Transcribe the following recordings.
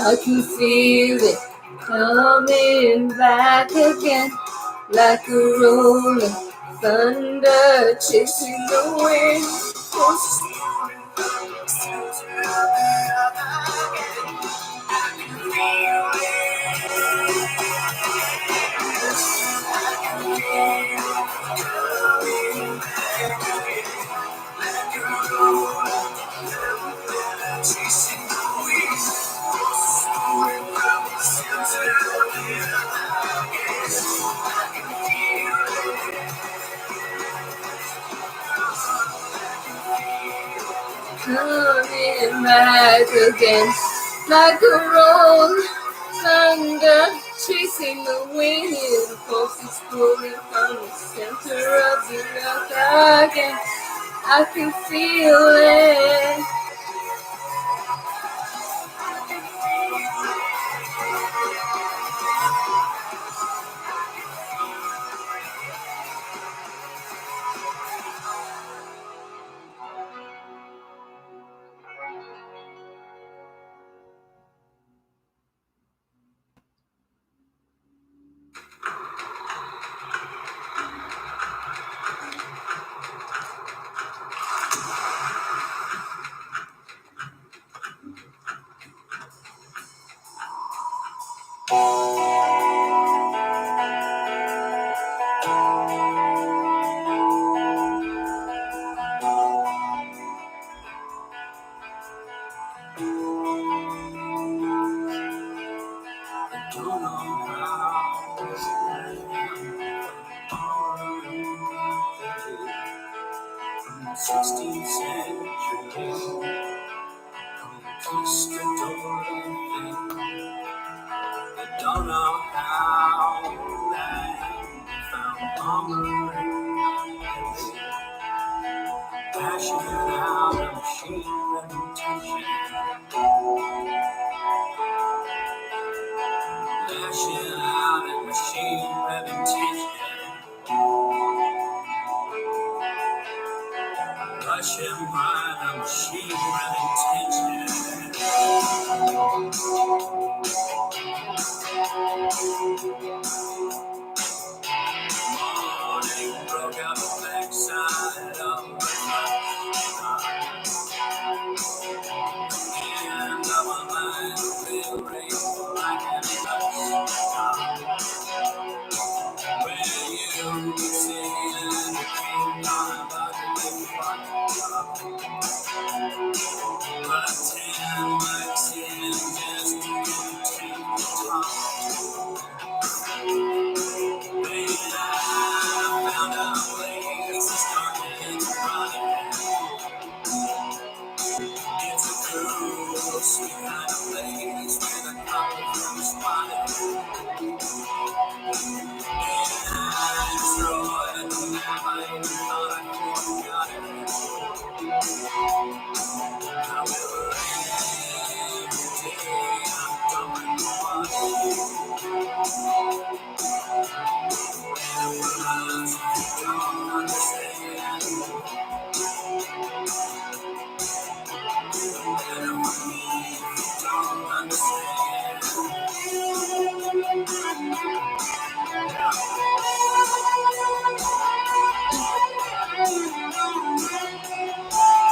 I can feel it coming back again, like a rolling thunder chasing the wind. Coming back again, like a roll thunder chasing the wind. The pulse is pulling from the center of the earth again. I can feel it.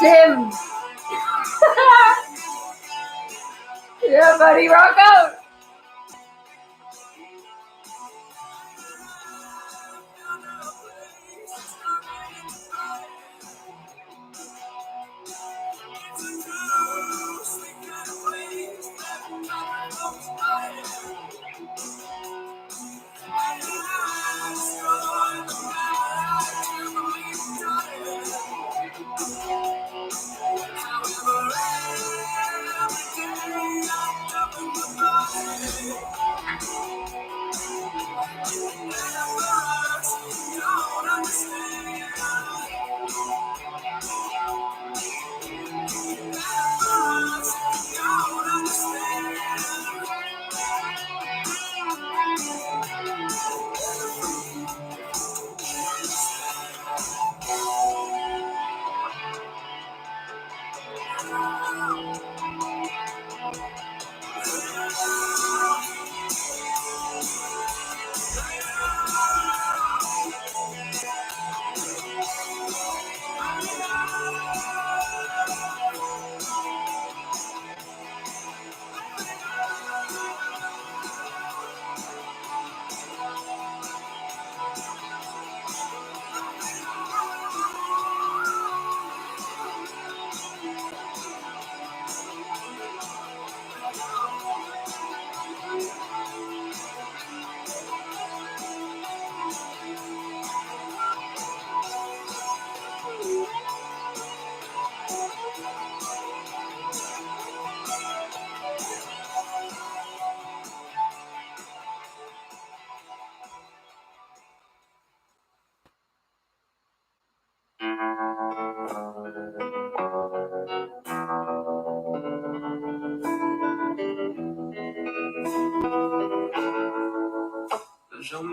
Tim! Yeah, buddy, rock out!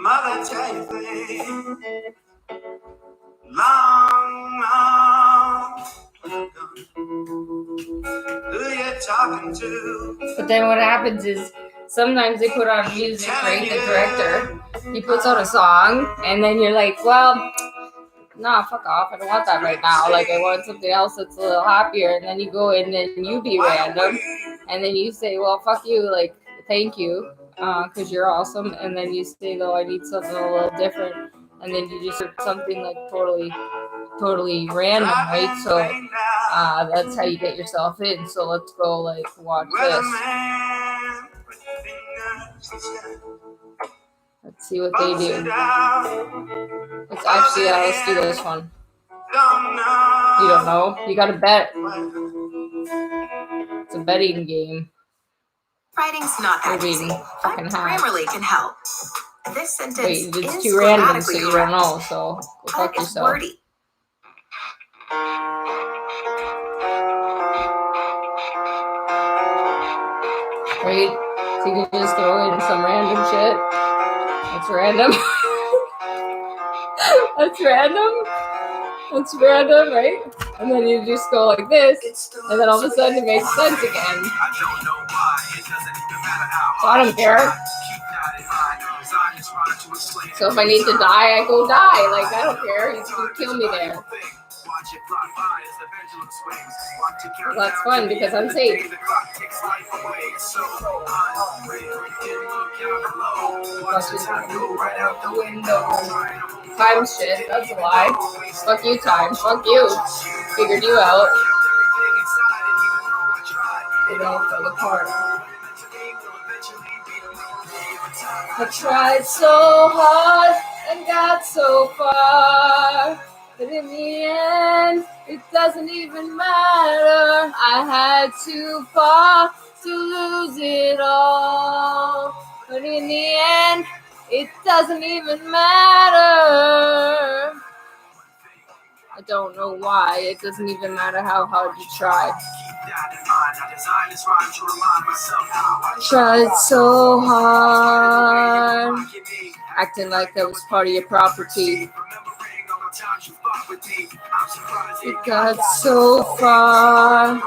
mother tell you things long who you talking to? But then what happens is sometimes they put on music, right? The director, he puts on a song, and then you're like, well, nah, fuck off. I don't want that right now. Like, I want something else that's a little happier. And then you go in and you be random, and then you say, well, fuck you, like, thank you, because you're awesome. And then you say, though, I need something a little different. And then you just heard something like totally random, right? So that's how you get yourself in. So let's go, like, watch this. Let's see what they do. Let's actually, let's do this one. You don't know? You gotta bet. It's a betting game. Writing's not that easy, but Grammarly can help. This sentence it's is too random, so grammatically you correct, don't know. So go but fuck it's yourself. wordy. Right? So you can just throw in some random shit. That's random. That's random. That's random, right? And then you just go like this, and then all of a sudden it makes sense again. So I don't care. So if I need to die, I go die. Like, I don't care. You can kill me there. Well, that's fun because I'm safe. Time shit, that's a lie. Fuck you, time. Fuck you. Figured you out. It all fell apart. I tried so hard and got so far, but in the end, it doesn't even matter. I had to fall to lose it all, but in the end, it doesn't even matter. I don't know why. It doesn't even matter how hard you try. Tried so hard, acting like that was part of your property. It got so far,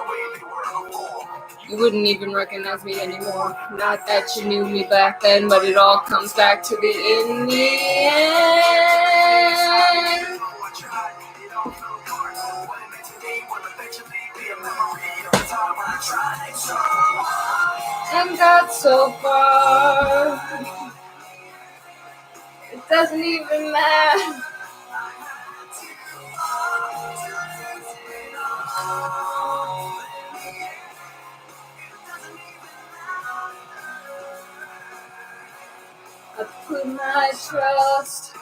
you wouldn't even recognize me anymore. Not that you knew me back then, but it all comes back to in the end. And got so far, it doesn't even matter. I put my trust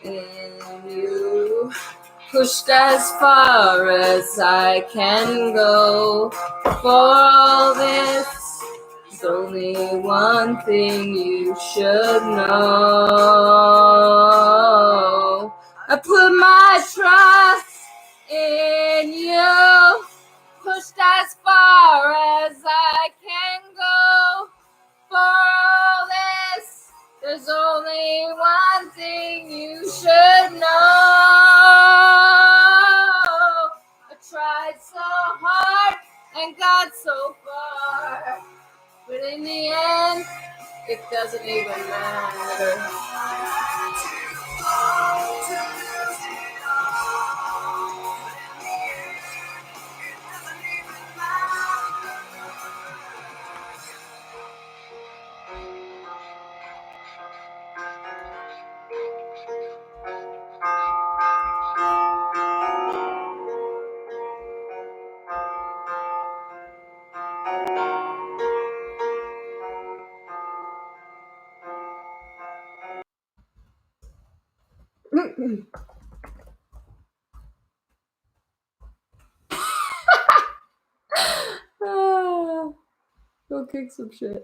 in you, pushed as far as I can go. For all this, there's only one thing you should know. I put my trust in you, pushed as far as I can go. For all this, there's only one thing you should know. I tried so hard and got so far, but in the end, it doesn't even matter. Go kick some shit.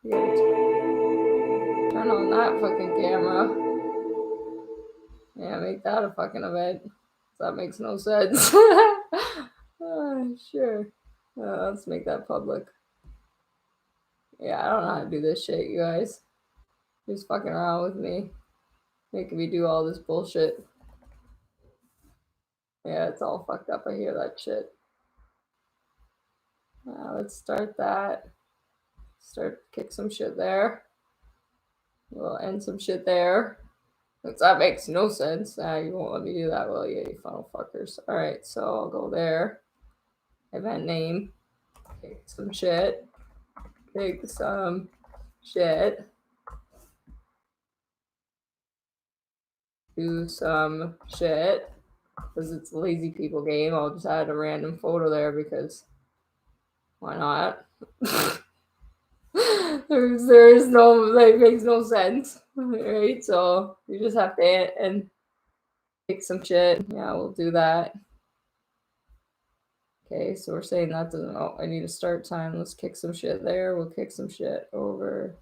Turn on that fucking camera. Yeah, make that a fucking event. That makes no sense. Sure. Let's make that public. Yeah, I don't know how to do this shit, you guys. Just fucking around with me. Making me do all this bullshit. Yeah, it's all fucked up. I hear that shit. Let's start that. Kick some shit there. We'll end some shit there. That makes no sense. You won't let me do that, will you, you funnel fuckers? Alright, so I'll go there. Event name. Kick some shit. Kick some shit. Do some shit. Because it's a lazy people game. I'll just add a random photo there because why not? there is no, that makes no sense. Right? So you just have to and kick some shit. Yeah, we'll do that. Okay, so we're saying that doesn't, oh, I need a start time. Let's kick some shit there. We'll kick some shit over.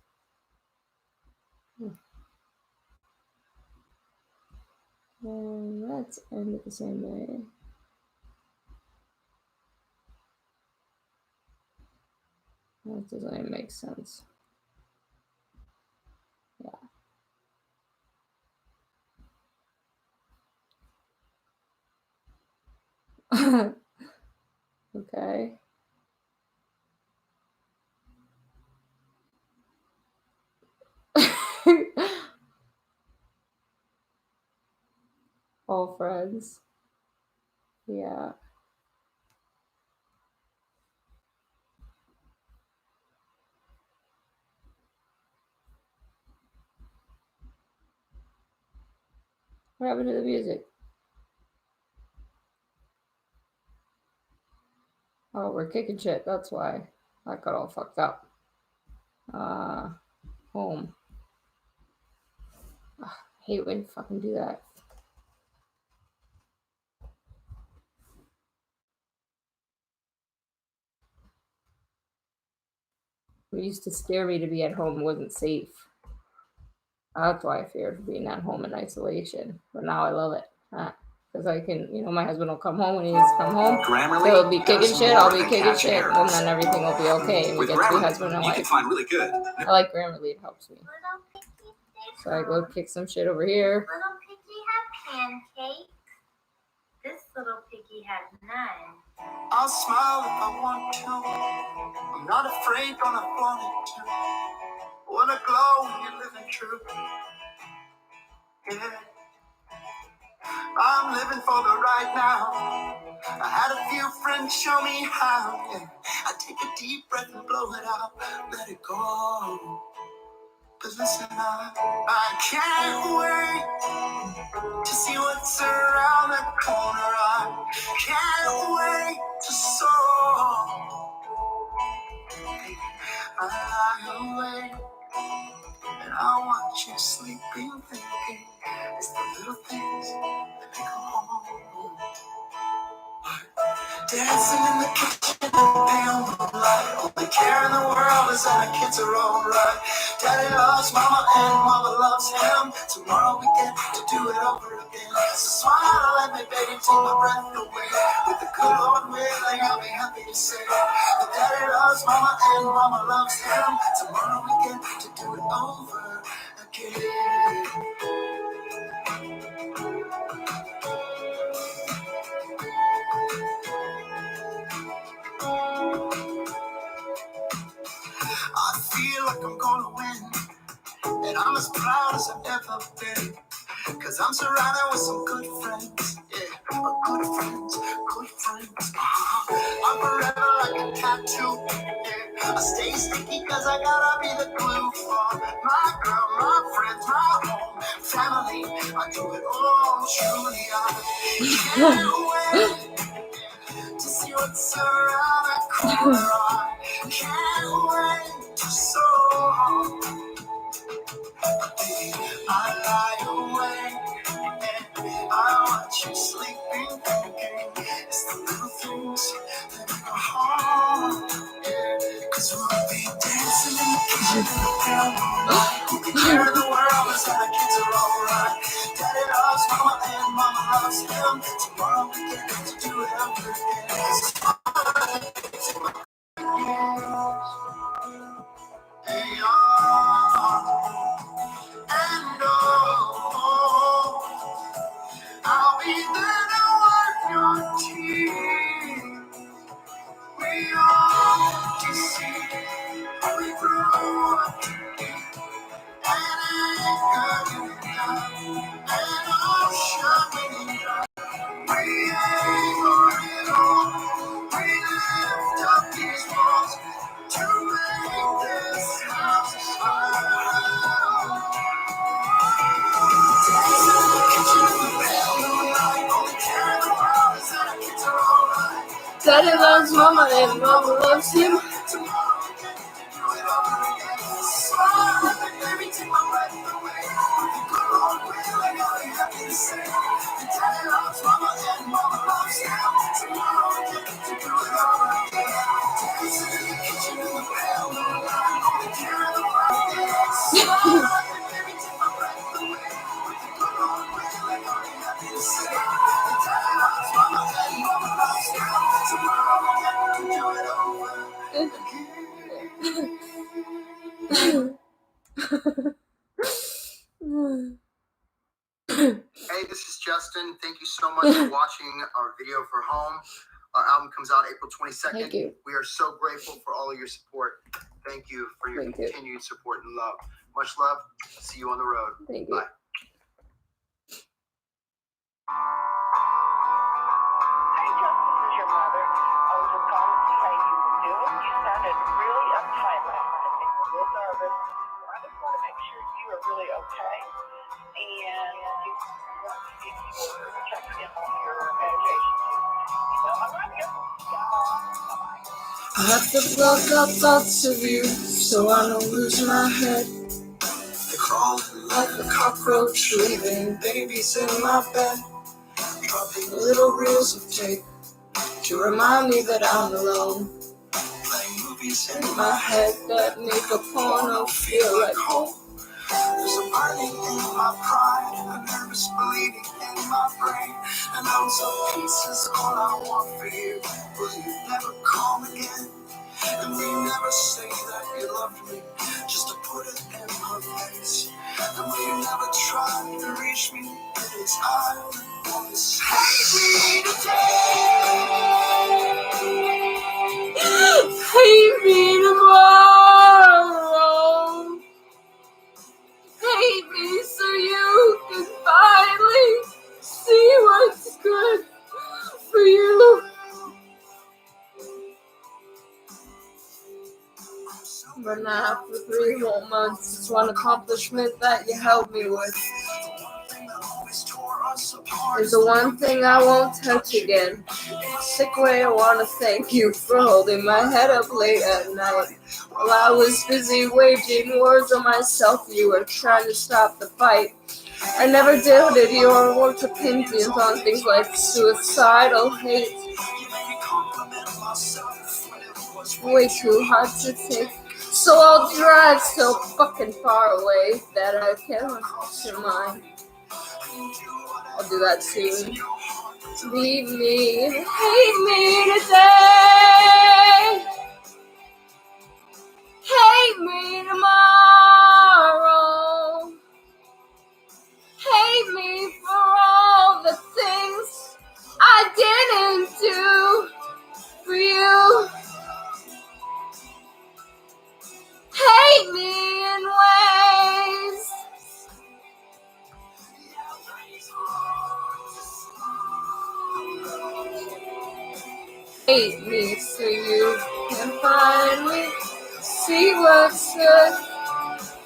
And let's end it the same way. That doesn't even make sense. Yeah. Okay. All friends. Yeah. What happened to the music? Oh, we're kicking shit. That's why. I got all fucked up. Home. Ugh, I hate when you fucking do that. It used to scare me to be at home. It wasn't safe. That's why I feared being at home in isolation. But now I love it. Because I can, my husband will come home when he needs to come home. Grammarly He'll be kicking shit, I'll be than kicking catch shit, errors. and then everything will be okay. And we With get to be Grammarly, husband and you can wife. find really good. I like Grammarly, it helps me. So I go kick some shit over here. Little piggy had pancakes. This little piggy had none. I'll smile if I want to. I'm not afraid, gonna flaunt it too. Wanna glow when you're living true. Yeah. I'm living for the right now. I had a few friends show me how. Yeah. I take a deep breath and blow it out. Let it go. But listen, I can't wait to see what's around the corner. I can't wait to soar. I lie awake and I watch you sleeping, thinking it's the little things that make a home. Dancing in the kitchen in the pale moonlight. Only care in the world is that our kids are alright. Daddy loves mama and mama loves him. Tomorrow we get to do it over again. So smile at me, baby, take my breath away. With the good Lord willing, I'll be happy to say that daddy loves mama and mama loves him. Tomorrow we get to do it over again. I feel like I'm gonna win, and I'm as proud as I've ever been. Cause I'm surrounded with some good friends, yeah, good friends, good friends. I'm forever like a tattoo, yeah. I stay sticky cause I gotta be the glue for my girl, my friends, my home, family. I do it all truly. I can't wait to see what's around the corner. I can't wait to soar. I lie awake and I watch you sleeping, thinking it's the little things that make a heart. Yeah. Cause we'll be dancing in the kitchen in the pale moonlight. The care of the world is that our kids are alright. Daddy loves mama and mama loves him. Tomorrow we get to do it over again. Daddy loves Mama and Mama loves him. Hey, this is Justin. Thank you so much for watching our video for Home. Our album comes out April 22nd. Thank you. We are so grateful for all of your support. Thank you for your continued support and love. Much love. See you on the road. Thank you. Bye. Hey, Justin, this is your mother. I was just calling to see how you were doing. You sounded really uptight last night. They were a little nervous. I just want to make sure you are really okay. And you want to see if you were checking in on your medication. I love you. Bye. I have to block out thoughts of you so I don't lose my head. They're crawling Like a cockroach leaving babies in my bed. dropping Little reels of tape to remind me that I'm alone. playing movies In my head that make a porno feel like home. There's a burning in my pride, a nervous bleeding in my brain. An ounce of peace is all I want for you. Will you never call again? And will you never say that you loved me, just to put it in my face? And will you never try to reach me in its island voice? Hate me today. Hate me tomorrow. Hate me so you can finally see what's good for you. But now for 3 whole months, it's one accomplishment that you helped me with. Is the one thing I won't touch again. In a sick way, I want to thank you for holding my head up late at night. While I was busy waging wars on myself, you were trying to stop the fight. I never doubted your worked opinions on things like suicidal hate. Way too hard to take. So I'll drive so fucking far away that I can't cross your mind. I'll do that soon. Leave me, hate me today. Hate me tomorrow. Hate me for all the things I didn't do for you. Hate me in ways. Hate me so you can finally see what's good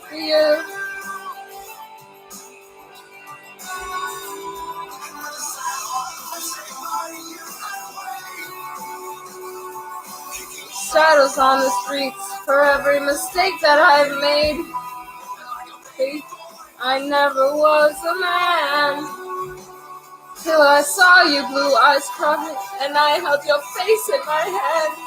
for you. Shadows on the streets for every mistake that I've made. I never was a man till I saw you blue eyes cry and I held your face in my hand.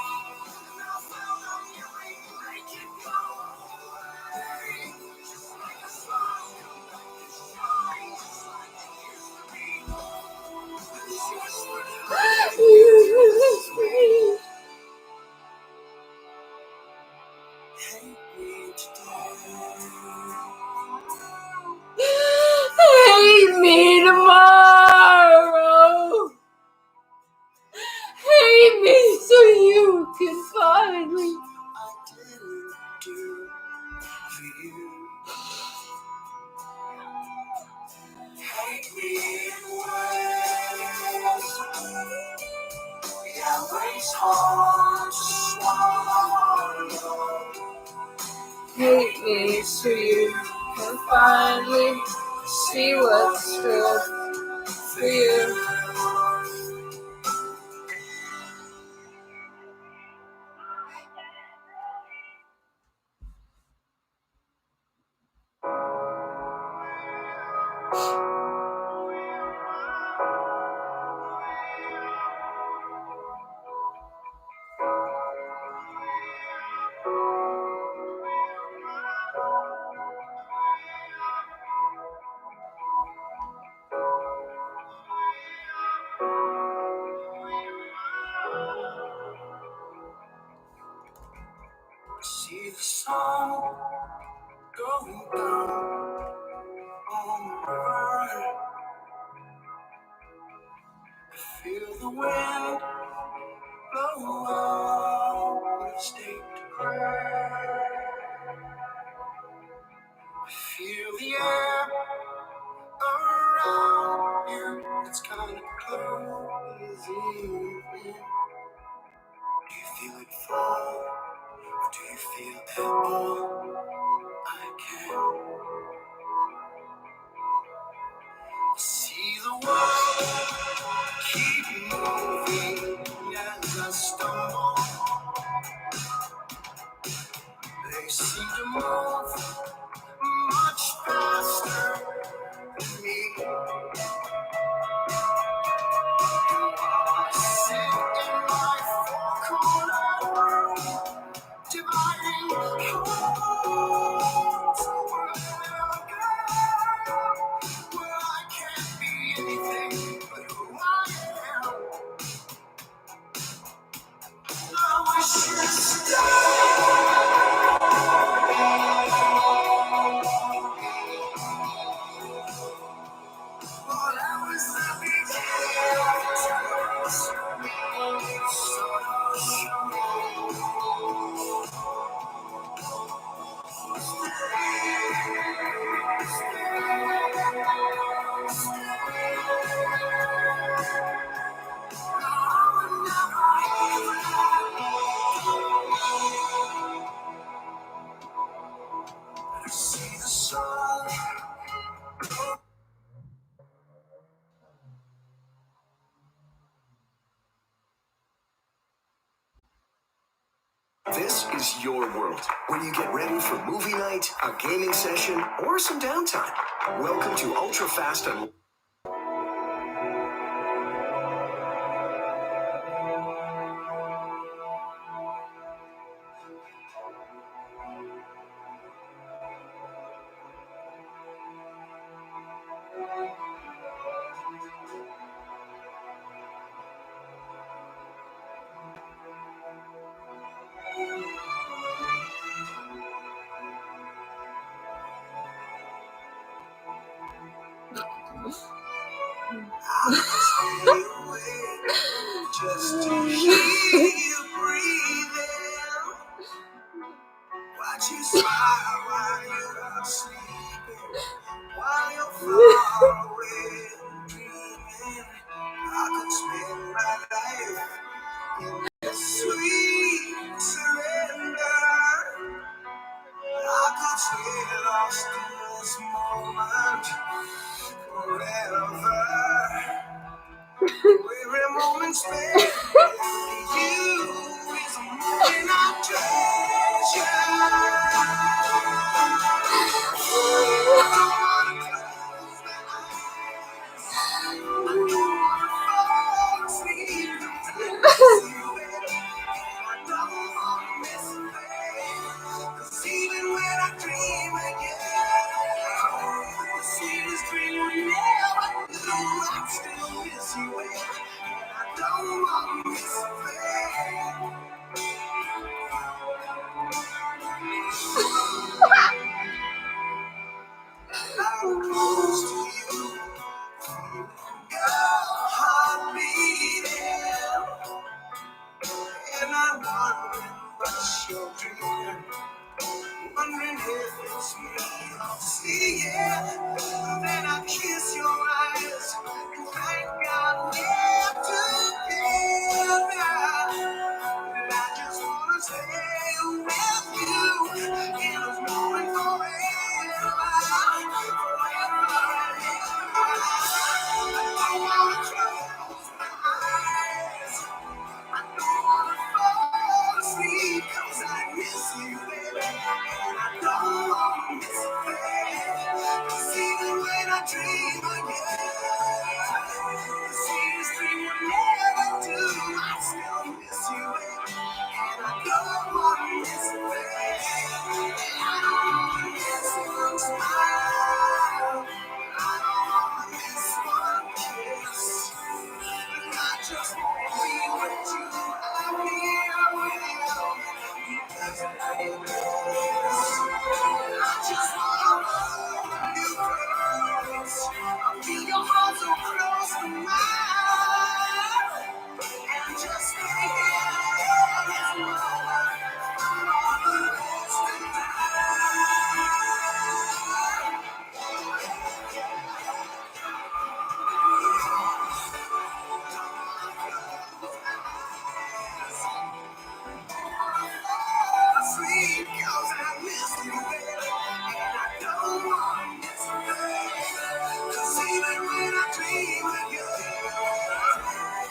Hate me tomorrow. Hate me so you can finally. Hate me in ways. Yeah, ways hard to swallow. Hate me so you can finally see what's good for you. See the sun going down on the river. I feel the wind blow out the state to cry. I feel the air around you. It's kind of closing in. Do you feel it fall? Or do you feel that all I can see the world keep moving as I stumble? They seem to move much faster than me. I sit in my four-corner room, dividing hearts. Where I can't be anything but who I am. I wish you'd while I was the see the sun. This is your world. When you get ready for movie night, a gaming session, or some downtime. Welcome to Ultra Fast and just to hear you breathing. Watch you smile while you're sleeping, while you're far away dreaming. I could spend my life in this sweet surrender. I could stay lost in this moment forever. Every moment spent with you is a moment I even when I dream again, the sweetest dream we never knew, I still miss you, and I don't want to miss a thing. I'm close to you, your heart beating, and I'm wondering what's your dream. Wondering if it's me I'll see it. Then I kiss your eyes and thank God we're together. And I just wanna stay with you in this moment forever, forever and ever. I don't wanna close my eyes. I don't wanna fall asleep 'cause I miss you, baby. And I don't wanna miss a thing. 'Cause even when I dream again. The sweetest dream will never do. I still miss you, baby, and I don't want to miss a thing. I don't want to miss one smile. I don't want to miss one kiss. I just want to be with you. I'm here with you. Because I just want to hold you close. I feel your heart so close to mine. And just be here is more for the rest of sweet, 'cause I miss you, baby, and I don't want to miss a thing. 'Cause even when I dream of you,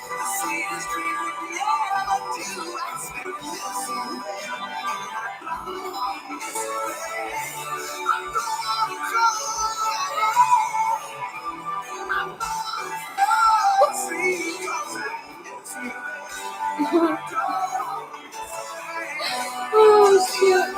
the sweetest dream would never do. I still miss you, baby, and I don't want to miss a thing. I'm gonna go, sweet, 'cause I miss you, baby. Oh, shit.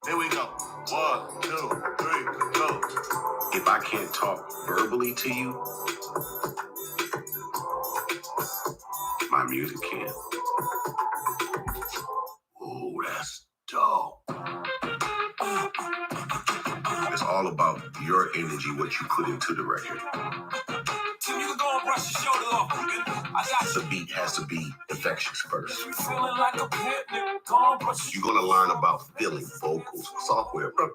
Here we go. 1, 2, 3, go. If I can't talk verbally to you, my music can. Ooh, that's dope. It's all about your energy, what you put into the record. Tim, you can go and brush your shoulder off. The beat has to be infectious first. Feeling like a picnic. You're going to learn about feeling, vocals, software. We're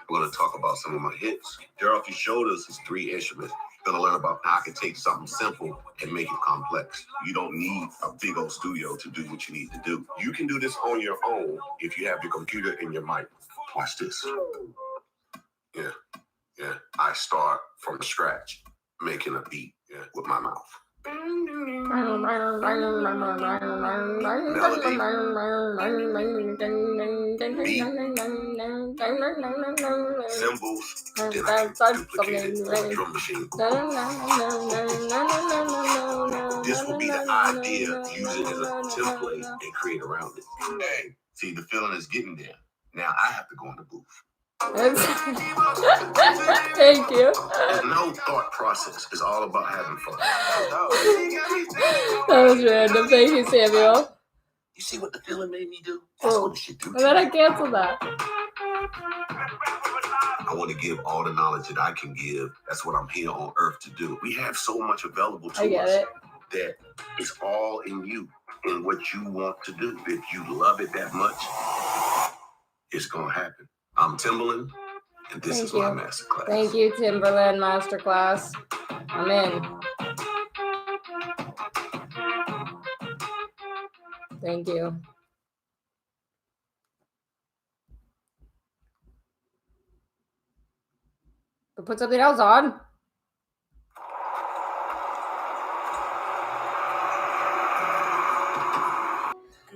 going to talk about some of my hits. There Off Your Shoulders is 3 instruments. You're going to learn about how I can take something simple and make it complex. You don't need a big old studio to do what you need to do. You can do this on your own if you have your computer and your mic. Watch this. Yeah. I start from scratch, making a beat with my mouth. Symbols, then I can duplicate it with a drum machine. This will be the idea, use it as a template and create around it. Hey, see, the feeling is getting there. Now I have to go in the booth. Thank you. There's no thought process. It's all about having fun. That was random. Thank you, Samuel. You see what the feeling made me do? That's what it should do. And then I canceled that. I want to give all the knowledge that I can give. That's what I'm here on earth to do. We have so much available to us that it's all in you and what you want to do. If you love it that much, it's going to happen. I'm Timberland, and this is my masterclass. Thank you, Timberland Masterclass. I'm in. Thank you. Go put something else on.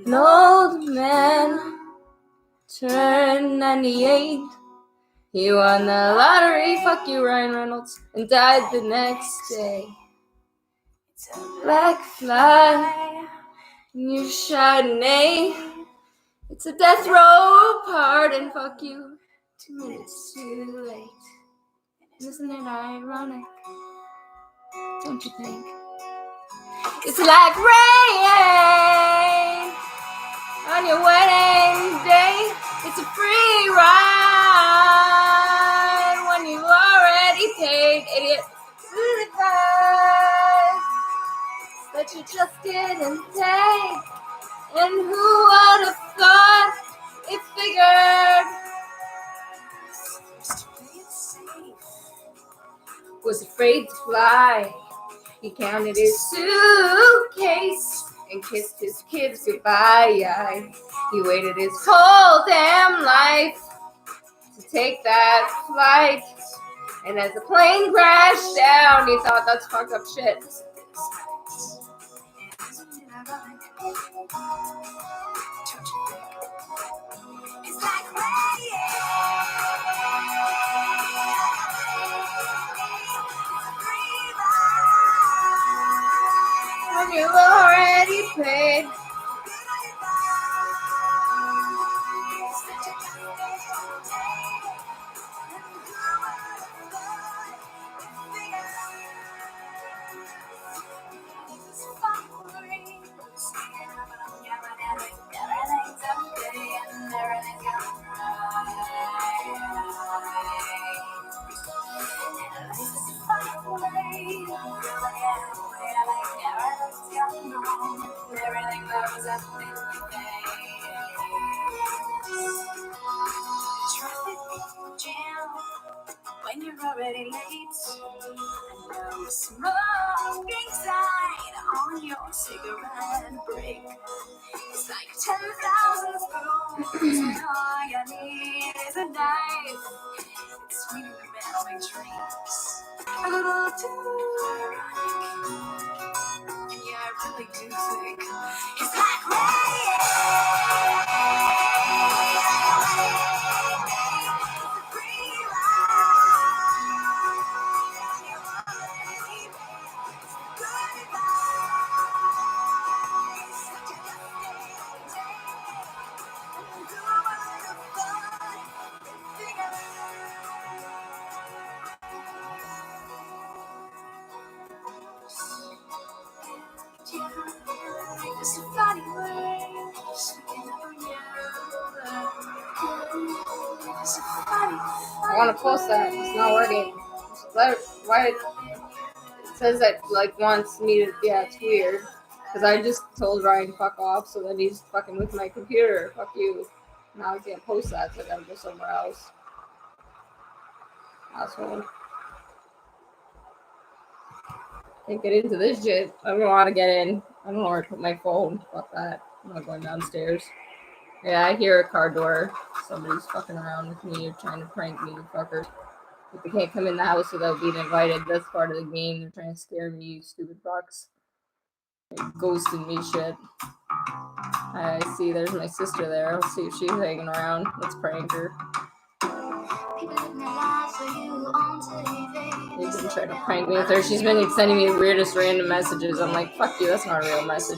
An old man turned 98. He won the lottery, fuck you, Ryan Reynolds, and died the next day. It's a black fly in your Chardonnay. It's a death row pardon, fuck you, 2 minutes too late. Isn't it ironic? Don't you think? It's like rain on your wedding day. It's a free ride when you already paid. Idiot. That you just didn't take. And who would have thought it figured? Was afraid to fly. He counted his suitcase and kissed his kids goodbye. He waited his whole damn life to take that flight. And as the plane crashed down, he thought that's fucked up shit. It's like when you've already paid. When you're already late, and no smoking sign on your cigarette break. It's like 10,000 spoons, and all you need is a knife. It's sweeter than melting drinks. A little too ironic, and yeah, I really do think it's like rain. I want to post that. It's not working. Why? It says that like wants me to. Yeah, it's weird. Because I just told Ryan fuck off, so then he's fucking with my computer. Fuck you. Now I can't post that, so I gotta go somewhere else. Asshole. Can't get into this shit. I don't want to get in. I don't know where to put my phone. Fuck that. I'm not going downstairs. Yeah, I hear a car door. Somebody's fucking around with me. You're trying to prank me, you fucker. But they can't come in the house without being invited. That's part of the game. They're trying to scare me, you stupid fucks. They're ghosting me shit. I see there's my sister there. Let's see if she's hanging around. Let's prank her. They've been trying to prank me with her. She's been sending me the weirdest random messages. I'm like, fuck you, that's not a real message.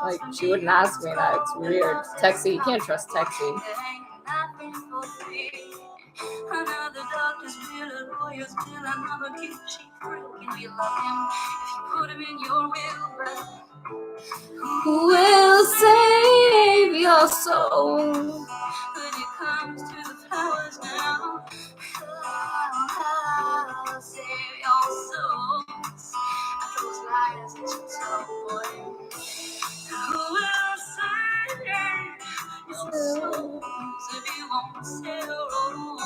Like, she wouldn't ask me that. It's weird. Texting, you can't trust texting. Another doctor's bill, a lawyer's bill, another gift cheap thrill. Can we love him if you put him in your will? Who will save your soul when it comes to the flowers now? I'll save your souls. Those liars that you told, boy. Who will save your souls if you won't stay alone?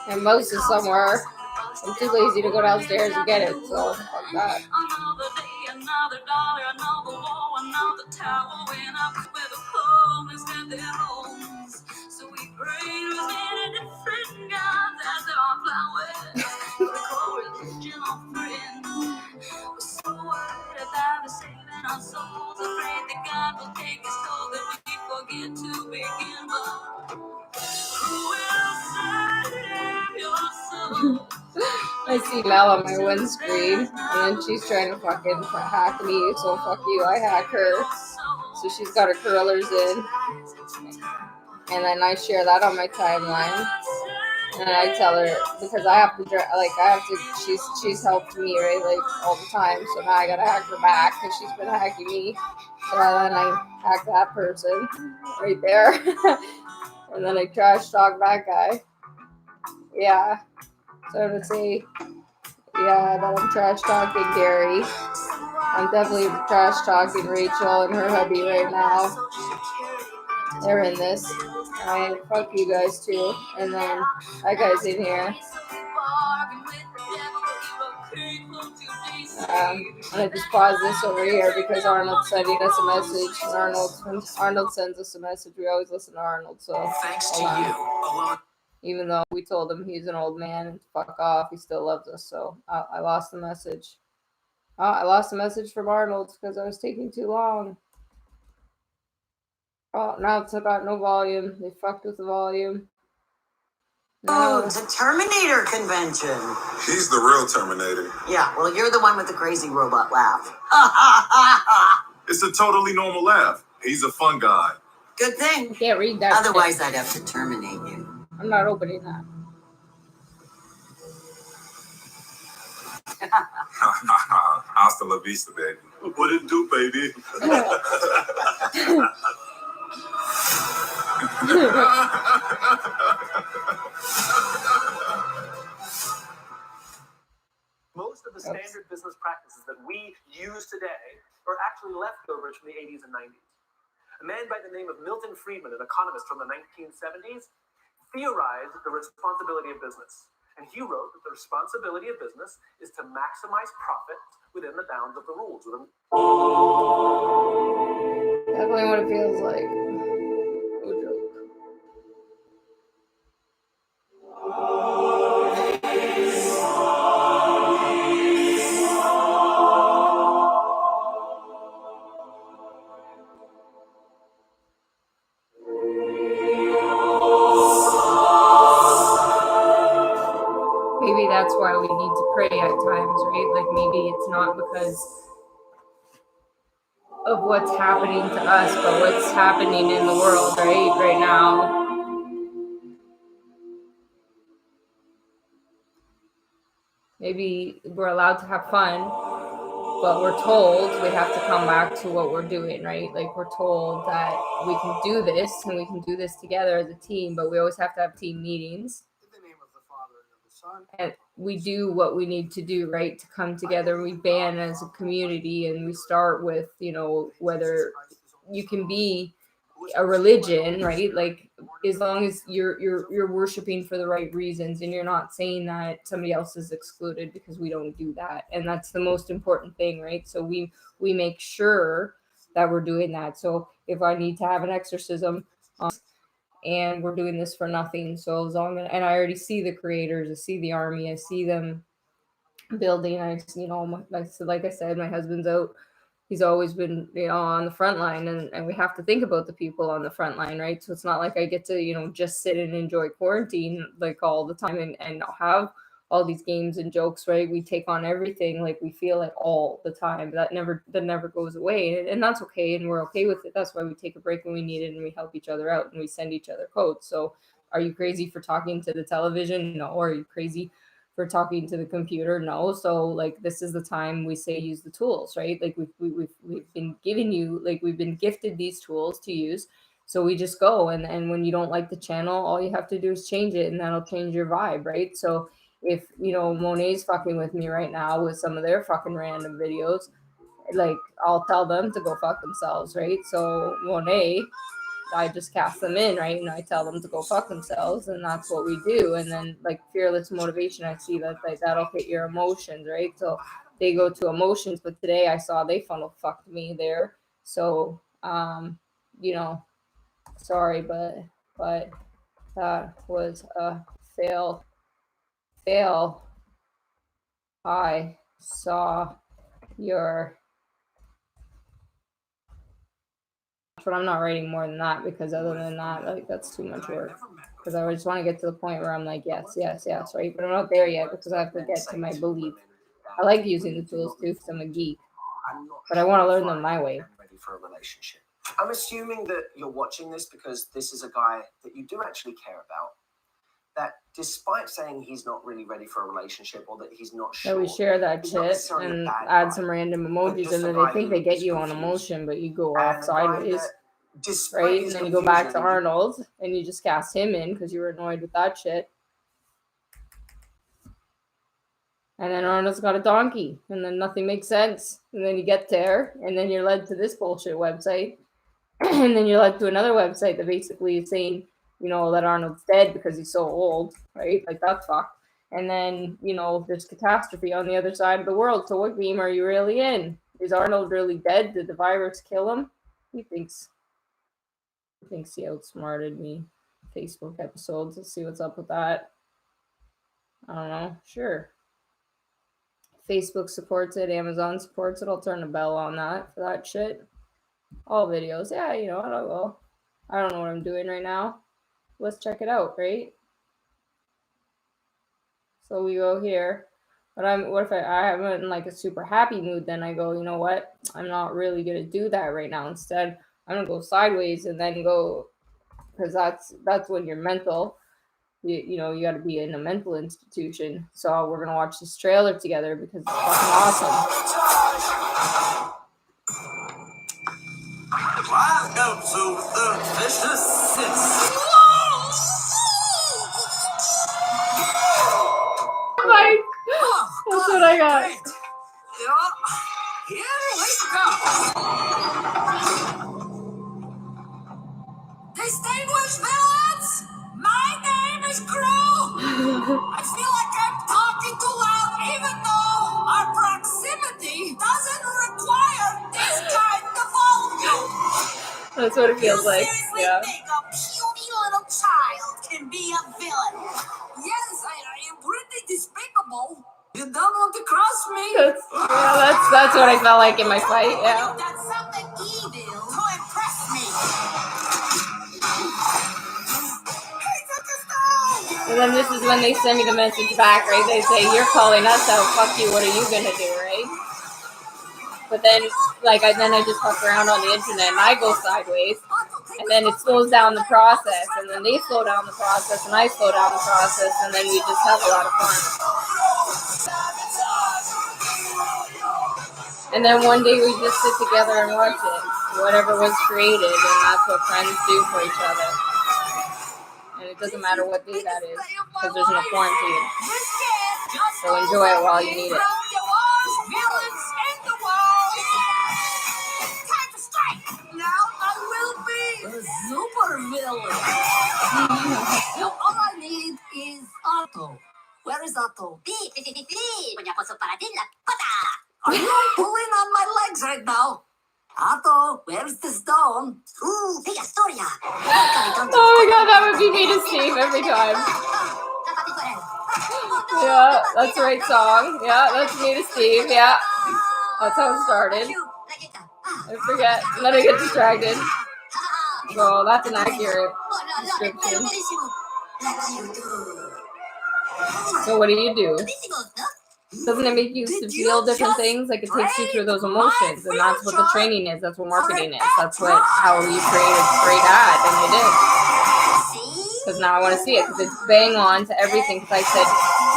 And Moses somewhere. I'm too lazy to go downstairs and get it, so fuck that. another dollar, another war, another tower. When I where the homeless get their homes. So we pray to many different gods as there are flowers. The co-religion offering. We're so worried about saving our souls, afraid that God will take us so that we forget to begin. But who will save your soul? I see Mel on my windscreen, and then she's trying to fucking hack me, so fuck you, I hack her. So she's got her curlers in, and then I share that on my timeline, and I tell her, because I have to, she's helped me, right, like, all the time, so now I gotta hack her back, because she's been hacking me, so then I hack that person, right there, and then I trash talk that guy, yeah, so I'm gonna say, yeah, that I'm trash talking Gary. I'm definitely trash talking Rachel and her hubby right now. They're in this. Alright, fuck you guys too. And then that guy's in here. I'm gonna just pause this over here because Arnold's sending us a message. And Arnold sends us a message. We always listen to Arnold, so thanks to you. Even though we told him he's an old man and fuck off, he still loves us. So I lost the message. I lost the message from Arnold because I was taking too long. Oh, now it's got no volume. They fucked with the volume. Oh, the Terminator convention. He's the real Terminator. Yeah, well, you're the one with the crazy robot laugh. It's a totally normal laugh. He's a fun guy. Good I thing. can't read that. Otherwise, shit. I'd have to terminate you. I'm not opening that. Hasta la vista, baby. What it do, baby? Most of the standard business practices that we use today are actually leftovers from the 80s and 90s. A man by the name of Milton Friedman, an economist from the 1970s, theorized the responsibility of business. And he wrote that the responsibility of business is to maximize profit within the bounds of the rules. Definitely what it feels like. No joke. Maybe that's why we need to pray at times, right? Like maybe it's not because of what's happening to us, but what's happening in the world, right now. Maybe we're allowed to have fun, but we're told we have to come back to what we're doing, right? Like we're told that we can do this and we can do this together as a team, but we always have to have team meetings. In the name of the Father and of the Son. And we do what we need to do, right, to come together. We band as a community, and we start with, whether you can be a religion, right? Like as long as you're worshiping for the right reasons, and you're not saying that somebody else is excluded, because we don't do that, and that's the most important thing, right? So we make sure that we're doing that. So if I need to have an exorcism, and we're doing this for nothing, so as long as, and I already see the creators, I see the army, I see them building. Like I said, my husband's out. He's always been, on the front line, and we have to think about the people on the front line, right? So it's not like I get to, just sit and enjoy quarantine like all the time and have all these games and jokes, right? We take on everything, like we feel it all the time. That never goes away, and that's okay, and we're okay with it. That's why we take a break when we need it, and we help each other out, and we send each other codes. So are you crazy for talking to the television? No. Are you crazy for talking to the computer? No. So like this is the time we say use the tools, right? Like we've been giving you, like we've been gifted these tools to use. So we just go, and when you don't like the channel, all you have to do is change it, and that'll change your vibe, right? So if Monet's fucking with me right now with some of their fucking random videos, like I'll tell them to go fuck themselves, right? So Monet, I just cast them in, right? And I tell them to go fuck themselves, and that's what we do. And then like fearless motivation, I see that like that'll hit your emotions, right? So they go to emotions. But today I saw they funnel fucked me there. So, you know, sorry, but that was a fail. I saw your. But I'm not writing more than that because other than that, like that's too much work. Because I just want to get to the point where I'm like, yes, right? But I'm not there yet because I have to get to my belief. I like using the tools too because I'm a geek. But I want to learn them my way. Ready for a relationship. I'm assuming that you're watching this because this is a guy that you do actually care about. That despite saying he's not really ready for a relationship or that he's not sure. That we share that shit and add some random emojis and then they think they get you on emotion, but you go off sideways. Right? And then you go back to Arnold and you just cast him in because you were annoyed with that shit. And then Arnold's got a donkey and then nothing makes sense. And then you get there and then you're led to this bullshit website. And then you're led to another website that basically is saying, you know, that Arnold's dead because he's so old, right? Like, that's fucked. And then, you know, there's catastrophe on the other side of the world. So what game are you really in? Is Arnold really dead? Did the virus kill him? He thinks he outsmarted me. Facebook episodes. Let's see what's up with that. I don't know. Sure. Facebook supports it. Amazon supports it. I'll turn a bell on that for that shit. All videos. Yeah, you know, I don't know. I don't know what I'm doing right now. Let's check it out, right? So we go here. But what if I'm in like a super happy mood, then I go, you know what? I'm not really gonna do that right now. Instead, I'm gonna go sideways and then go, because that's when you're mental. You know, you got to be in a mental institution. So we're gonna watch this trailer together because it's fucking awesome. Welcome to the Vicious Six. Mike, that's what I got. Here we go. Distinguished villains, my name is Crow. I feel like I'm talking too loud, even though our proximity doesn't require this kind of volume. That's what it feels like. Yeah. Think a puny little child can be a villain? Yes, I am pretty despicable. You don't want to cross me? That's what I felt like in my fight. Yeah. That's something evil to impress me. And then this is when they send me the message back, right? They say, you're calling us out. Fuck you. What are you going to do, right? But then, then I just fuck around on the internet and I go sideways. And then it slows down the process. And then they slow down the process and I slow down the process. And then we just have a lot of fun. And then one day we just sit together and watch it. Whatever was created. And that's what friends do for each other. And it doesn't matter what day that is, because there's no quarantine. So enjoy it while you need it. Time to strike! Now I will be a super villain. Now all I need is Otto. Where is Otto? Are you pulling on my legs right now? Otto, where's the stone? Oh my god, that would be me to Steve every time. Yeah, that's the right song. Yeah, that's me to Steve. Yeah, that's how it started. I forget, and then I get distracted. So that's an accurate description. So what do? Doesn't it make you feel different things? Like, it takes you through those emotions, and that's what the training is. That's what marketing is. That's how you create a great ad, and you did. Because now I want to see it, because it's bang on to everything. Because I said,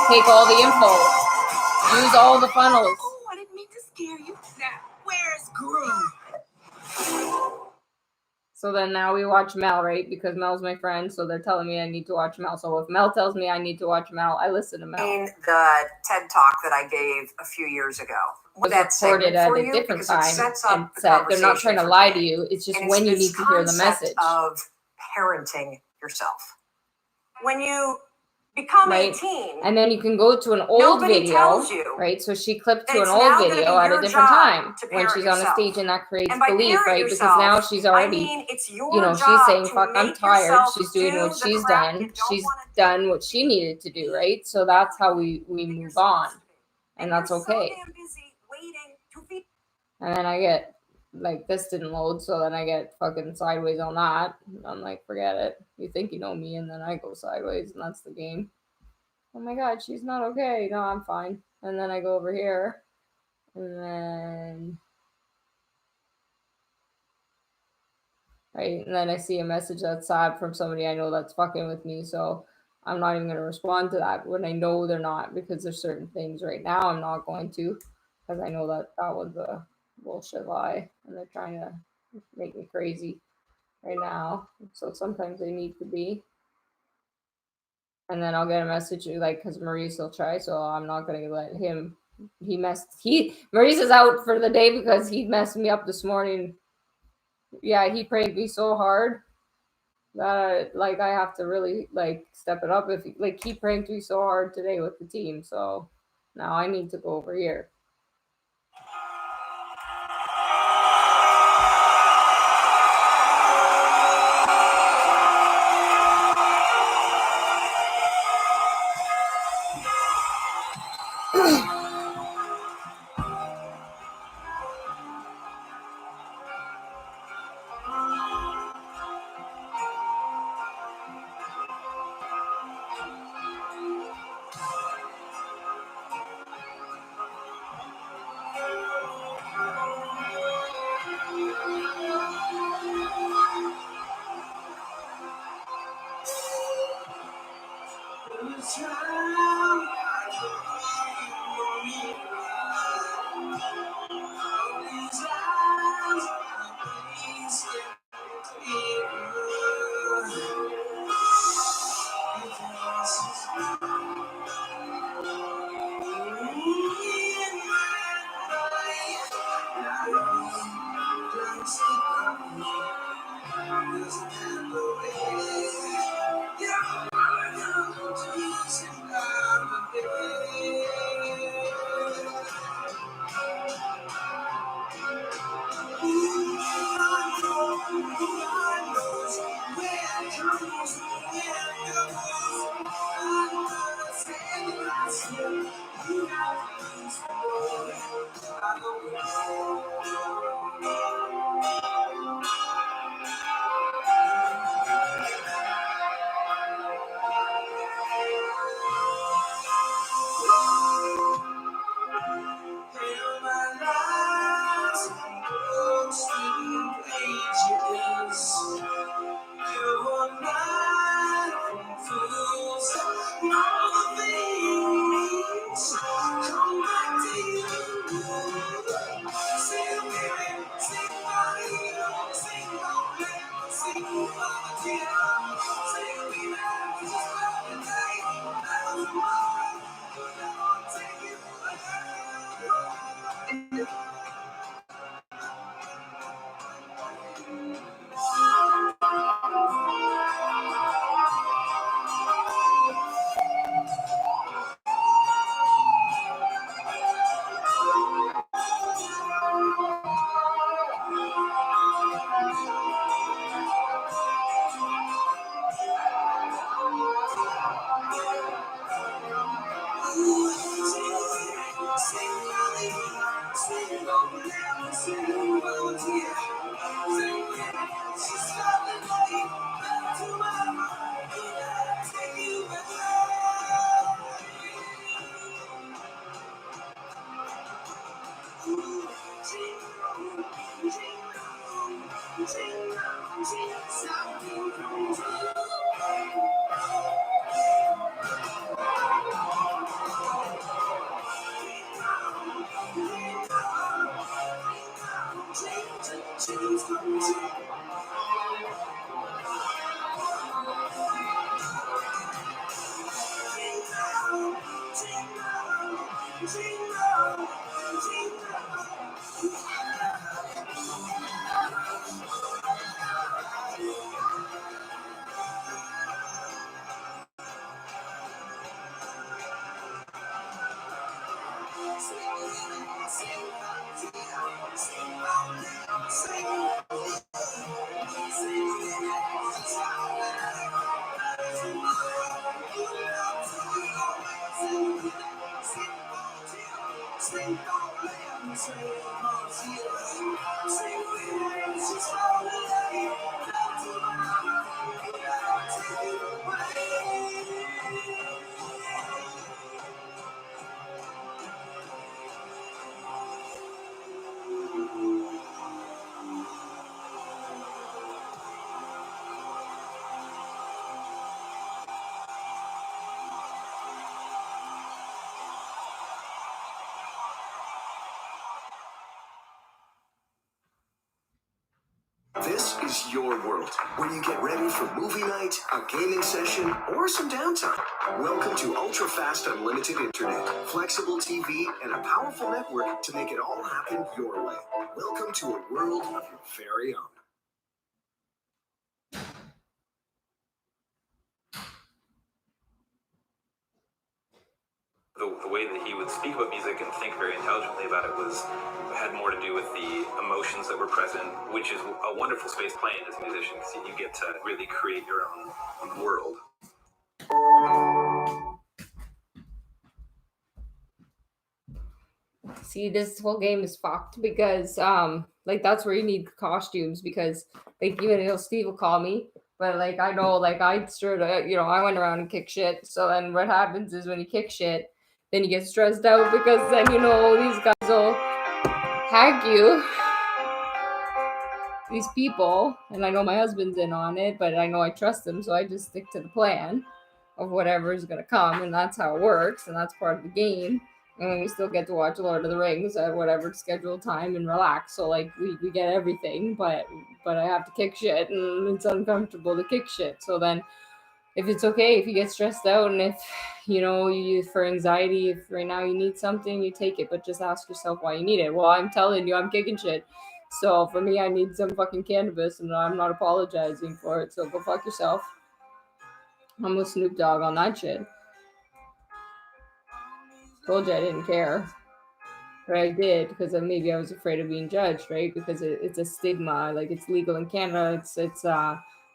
take all the info, use all the funnels. Oh, I didn't mean to scare you. Now, where's Gru? So then now we watch Mel, right? Because Mel's my friend, so they're telling me I need to watch Mel. So if Mel tells me I need to watch Mel, I listen to Mel. In the TED Talk that I gave a few years ago. It was recorded at a different time and set. They're not trying to lie to you. It's just when you need to hear the message. Of parenting yourself. When you Become right? 18. And then you can go to an old Nobody video, tells you right? So she clipped that to an it's old now gonna video be at a your different job time to when parent she's on a yourself. stage, and that creates And by belief, parent right? Because yourself, now she's I already, mean it's your you know, job she's saying, to fuck, I'm make tired. yourself She's doing do what the she's crap done. you don't She's wanna do. done what she needed to do, right? So that's how we move on. And that's you're okay. so damn busy waiting to be. And then I get, like, this didn't load, so then I get fucking sideways on that. I'm like, forget it. You think you know me, and then I go sideways, and that's the game. Oh my god, she's not okay. No, I'm fine. And then I go over here, and then, right, and then I see a message that's sad from somebody I know that's fucking with me, so I'm not even going to respond to that when I know they're not, because there's certain things right now I'm not going to, because I know that that was a bullshit lie, and they're trying to make me crazy right now. So sometimes they need to be. And then I'll get a message like, because Maurice will try, so I'm not gonna let him. Maurice is out for the day because he messed me up this morning. Yeah, he pranked me so hard that like I have to really like step it up. If like he pranked me so hard today with the team, so now I need to go over here. This is your world, where you get ready for movie night, a gaming session, or some downtime. Welcome to ultra-fast unlimited internet, flexible TV, and a powerful network to make it all happen your way. Welcome to a world of your very own. The way that he would speak about music and think very intelligently about it had more to do with the emotions that were present, which is a wonderful space playing as a musician, because you get to really create your own world. See, this whole game is fucked because like that's where you need costumes, because like even Steve will call me, but like I know like I sort of I went around and kick shit. So then what happens is when you kick shit, then you get stressed out because then these guys will hack you, these people, and I know my husband's in on it, but I know I trust him, so I just stick to the plan of whatever is gonna come, and that's how it works, and that's part of the game. And we still get to watch Lord of the Rings at whatever scheduled time and relax. So like we get everything, but I have to kick shit, and it's uncomfortable to kick shit. So then if it's okay, if you get stressed out, and if you for anxiety, if right now you need something, you take it, but just ask yourself why you need it. Well, I'm telling you, I'm kicking shit. So for me, I need some fucking cannabis, and I'm not apologizing for it. So go fuck yourself. I'm with Snoop Dogg on that shit. Told you I didn't care. But I did, because maybe I was afraid of being judged, right? Because it's a stigma. Like, it's legal in Canada. It's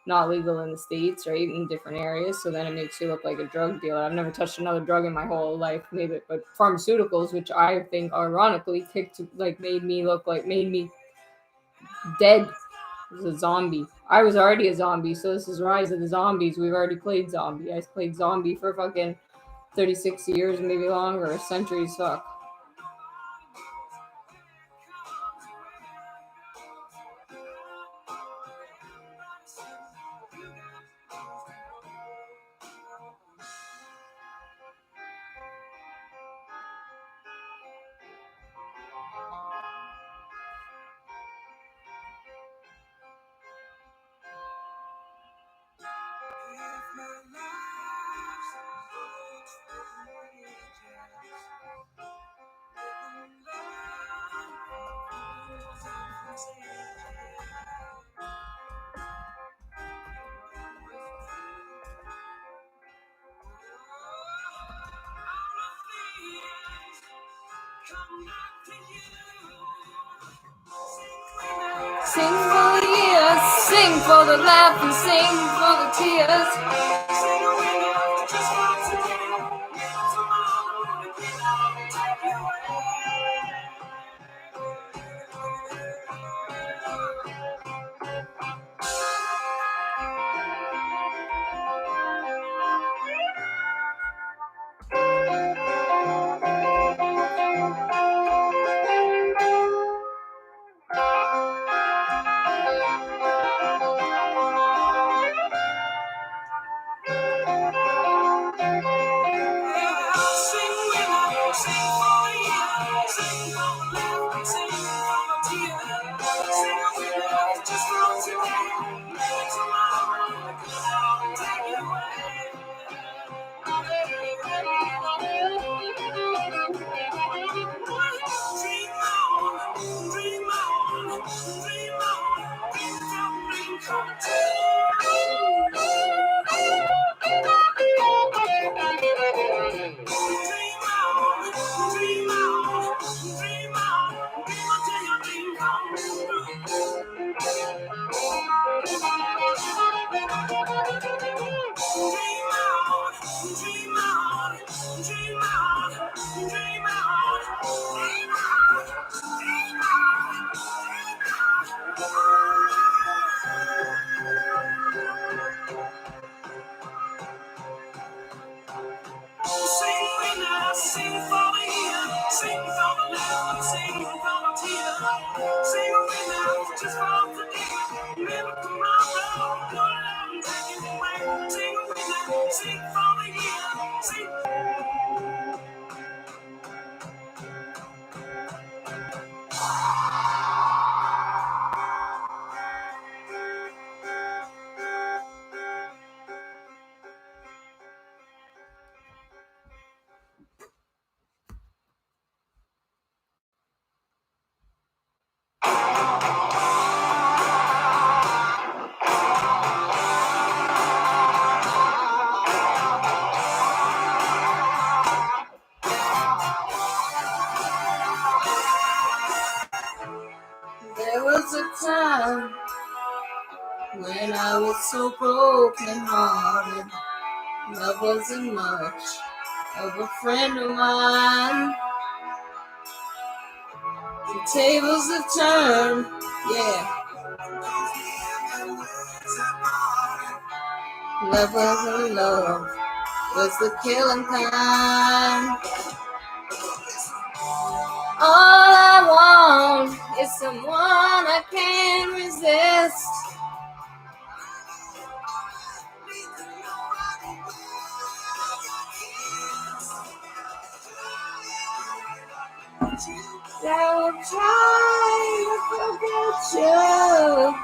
not legal in the States, right? In different areas. So then it makes you look like a drug dealer. I've never touched another drug in my whole life, maybe, but pharmaceuticals, which I think ironically made me dead. I was a zombie. I was already a zombie, so this is Rise of the Zombies. We've already played zombie. I played zombie for fucking 36 years, maybe longer, centuries, fuck. Sing for the years, sing for the laugh, and sing for the tears. There was a time when I was so broken hearted. Love wasn't much of a friend of mine. The tables have turned, yeah. Love wasn't love, was the killing kind. All I want is someone I can't resist. Now I'm trying to forget you.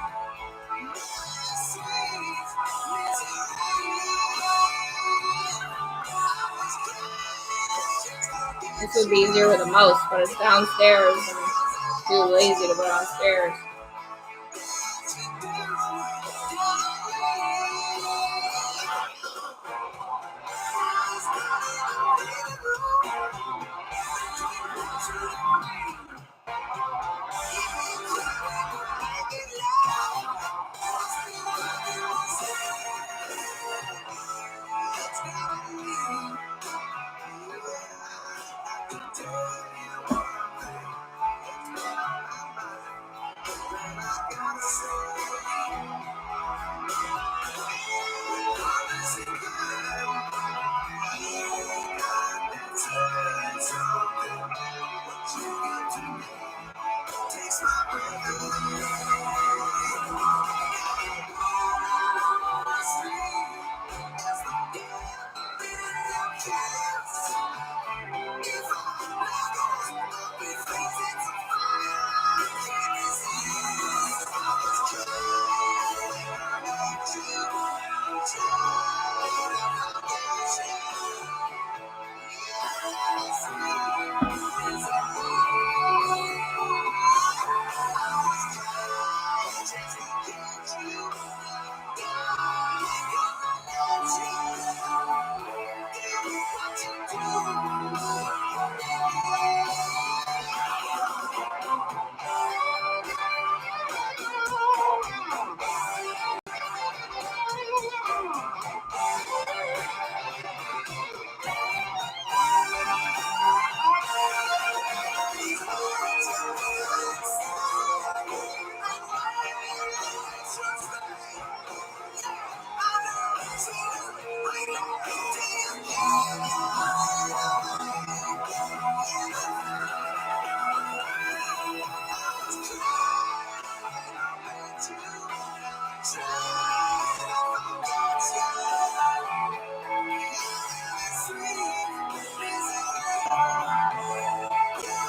This would be easier with a mouse, but it's downstairs and I'm too lazy to go downstairs.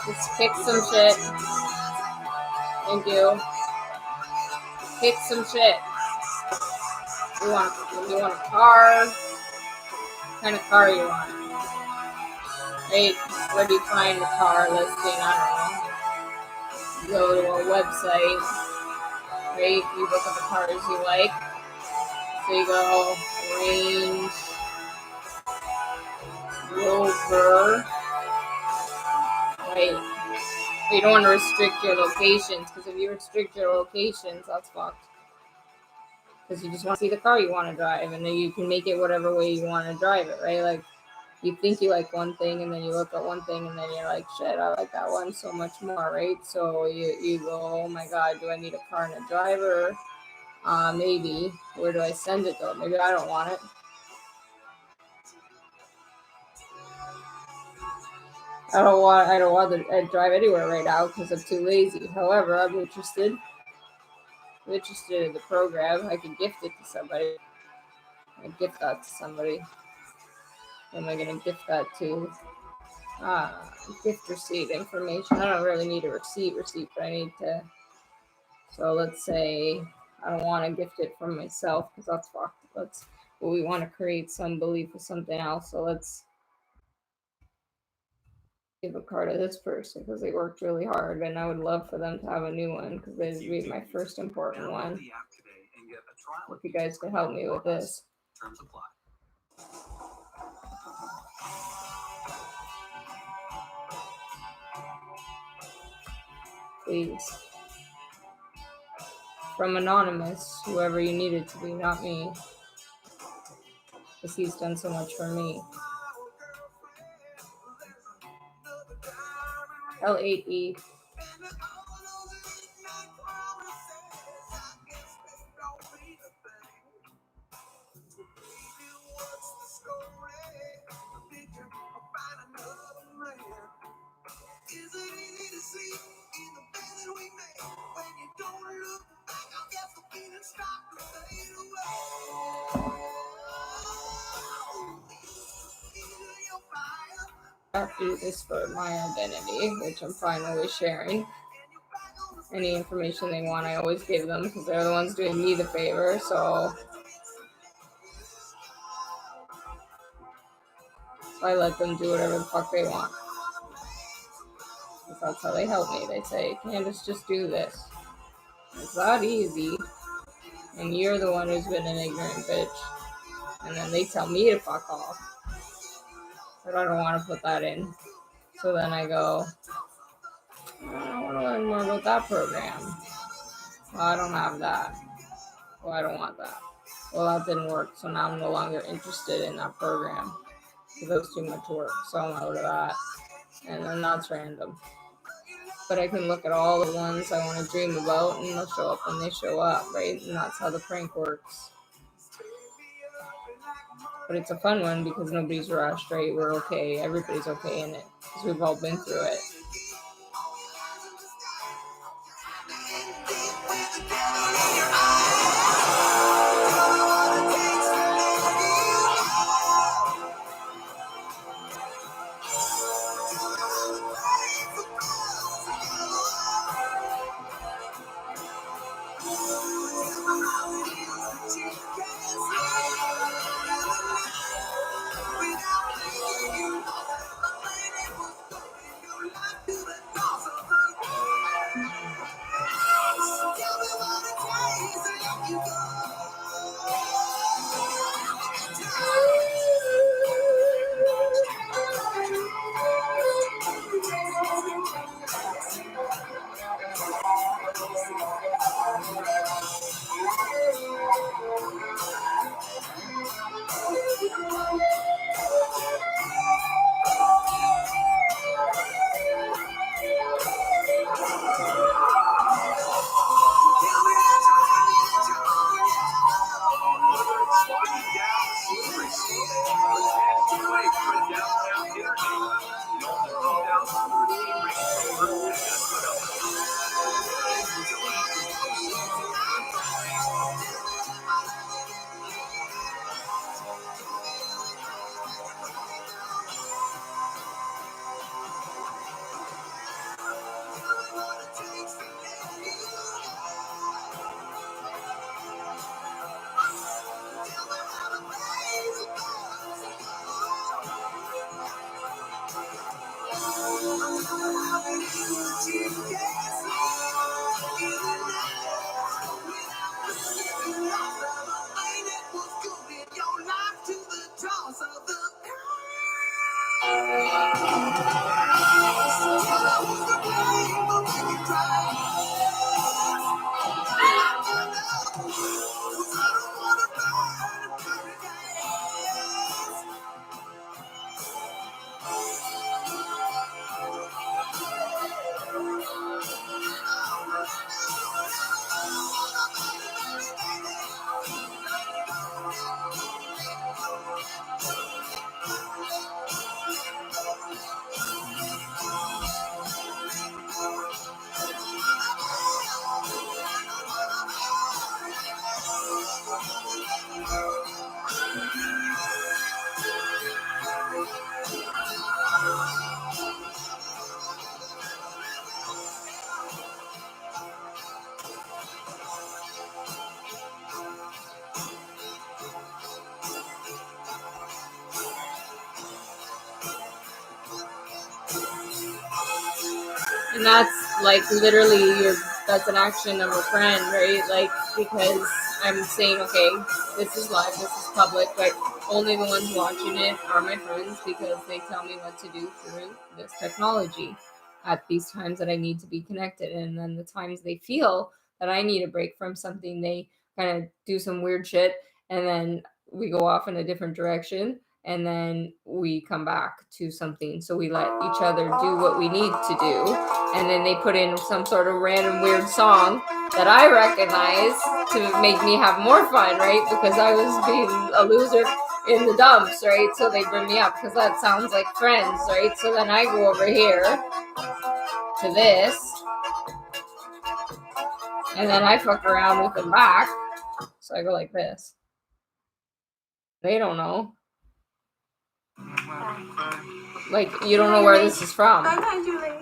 Let's pick some shit. Thank you. Pick some shit. You want a car? What kind of car you want? Right? Where do you find the car listing? I don't know. Go to a website. Right? You look at the cars you like. So you go Range Rover. Right? But you don't want to restrict your locations, because if you restrict your locations, that's fucked. Because you just want to see the car you want to drive, and then you can make it whatever way you want to drive it, right? Like, you think you like one thing, and then you look at one thing, and then you're like, shit, I like that one so much more, right? So you go, oh my god, do I need a car and a driver? Maybe. Where do I send it though? Maybe I don't want it. I don't want to drive anywhere right now because I'm too lazy. However, I'm interested in the program. I can gift it to somebody. I gift that to somebody. Who am I going to gift that to? Gift receipt information. I don't really need a receipt, but I need to. So let's say I don't want to gift it from myself because that's fucked. But we want to create some belief of something else. So let's give a card to this person because they worked really hard, and I would love for them to have a new one because they'd be my first important one. If you guys could help me with this. Terms apply. Please. From Anonymous, whoever you need it to be, not me. Because he's done so much for me. L8E. Is it easy to see in the bed that we made when you don't look back? I guess the feeling start to fade away. I have to do this for my identity, which I'm finally sharing. Any information they want, I always give them because they're the ones doing me the favor. So I let them do whatever the fuck they want. Because that's how they help me. They say, Candace, just do this. It's that easy. And you're the one who's been an ignorant bitch. And then they tell me to fuck off. But I don't want to put that in. So then I go, I want to learn more about that program. Well, I don't have that. Well, I don't want that. Well, that didn't work. So now I'm no longer interested in that program. Because it was too much work. So I'm out of that. And then that's random. But I can look at all the ones I want to dream about, and they'll show up when they show up, right? And that's how the prank works. But it's a fun one because nobody's rushed, right? We're okay. Everybody's okay in it because we've all been through it. And that's like literally that's an action of a friend, right? Like, because I'm saying, okay, this is live, this is public, but only the ones watching it are my friends because they tell me what to do through this technology at these times that I need to be connected. And then the times they feel that I need a break from something, they kind of do some weird shit, and then we go off in a different direction, and then we come back to something. So we let each other do what we need to do, and then they put in some sort of random weird song that I recognize to make me have more fun, right? Because I was being a loser in the dumps, right? So they bring me up because that sounds like Friends, right? So then I go over here to this, and then I fuck around with them back. So I go like this. They don't know. Like, you don't know where this is from. Bye-bye, Julie.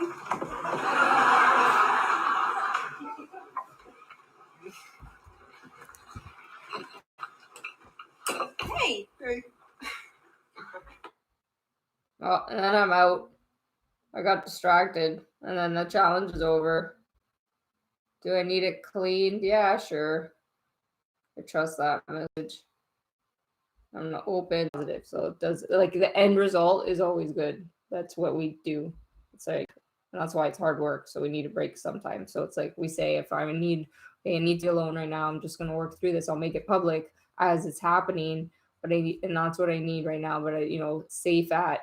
Hey. Oh, and then I'm out. I got distracted, and then the challenge is over. Do I need it cleaned? Yeah, sure. I trust that message. I'm not open positive, so it does, like, the end result is always good. That's what we do. It's like, and that's why it's hard work. So we need a break sometimes. So it's like we say, if I need to be alone right now, I'm just gonna work through this. I'll make it public as it's happening, but and that's what I need right now. But safe at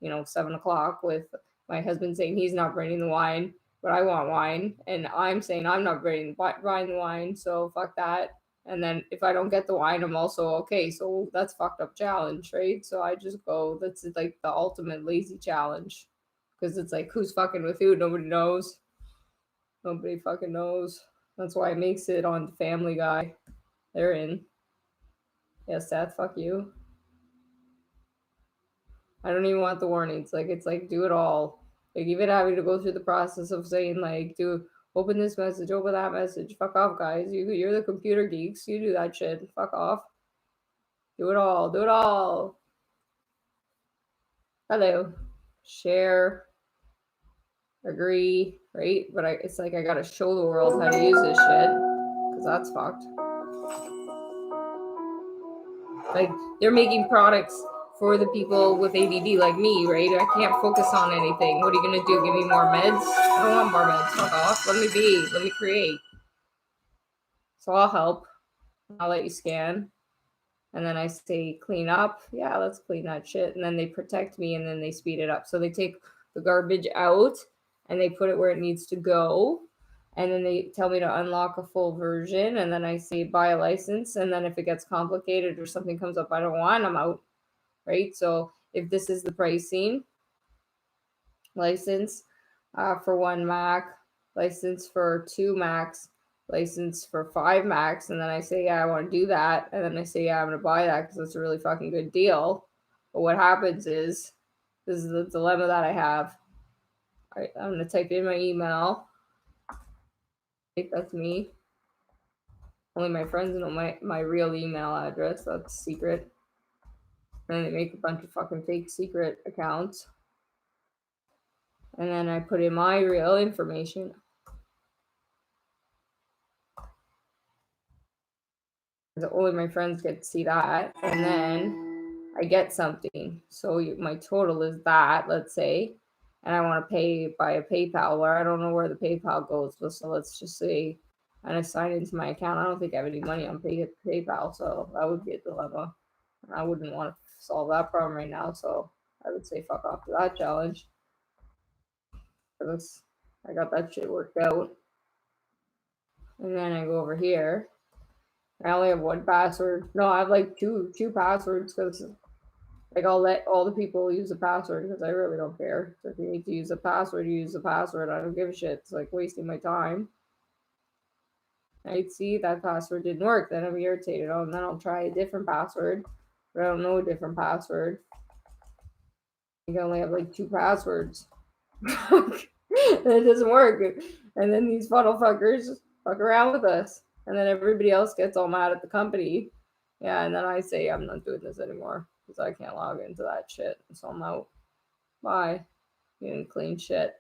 7 o'clock with my husband saying he's not bringing the wine, but I want wine, and I'm saying I'm not bringing the wine, so fuck that. And then if I don't get the wine, I'm also okay. So that's fucked up challenge, right? So I just go. That's like the ultimate lazy challenge, because it's like, who's fucking with who? Nobody knows. Nobody fucking knows. That's why it makes it on Family Guy. They're in. Yeah, Seth, fuck you. I don't even want the warnings. Like, it's like, do it all. Like, even having to go through the process of saying, like, open this message, open that message. Fuck off, guys. You're the computer geeks. You do that shit. Fuck off. Do it all. Do it all. Hello. Share. Agree. Right? But it's like I gotta show the world how to use this shit. Because that's fucked. Like, they're making products for the people with ADD like me, right? I can't focus on anything. What are you going to do? Give me more meds? I don't want more meds. Fuck off. Let me be. Let me create. So I'll help. I'll let you scan. And then I say clean up. Yeah, let's clean that shit. And then they protect me, and then they speed it up. So they take the garbage out and they put it where it needs to go. And then they tell me to unlock a full version. And then I say buy a license. And then if it gets complicated or something comes up I don't want, I'm out. Right? So if this is the pricing, license for 1 Mac, license for 2 Macs, license for 5 Macs, and then I say, yeah, I want to do that, and then I say, yeah, I'm going to buy that because it's a really fucking good deal. But what happens is, this is the dilemma that I have. All right, I'm going to type in my email. That's me. Only my friends know my real email address. That's secret. And then they make a bunch of fucking fake secret accounts. And then I put in my real information. Only my friends get to see that. And then I get something. So my total is that, let's say. And I want to pay by a PayPal, where I don't know where the PayPal goes. So let's just say, and I sign into my account. I don't think I have any money on PayPal. So that would be a dilemma. I wouldn't want to solve that problem right now. So I would say fuck off to that challenge. Because I got that shit worked out. And then I go over here. I only have 1 password. No, I have like two passwords, because like I'll let all the people use the password because I really don't care. So if you need to use a password, you use the password. I don't give a shit. It's like wasting my time. I'd see that password didn't work, then I'm irritated. Oh, and then I'll try a different password, but I don't know a different password. can only have like 2 passwords. It doesn't work. And then these funnel fuckers fuck around with us. And then everybody else gets all mad at the company. Yeah, and then I say I'm not doing this anymore because I can't log into that shit. So I'm out. Bye. You didn't clean shit.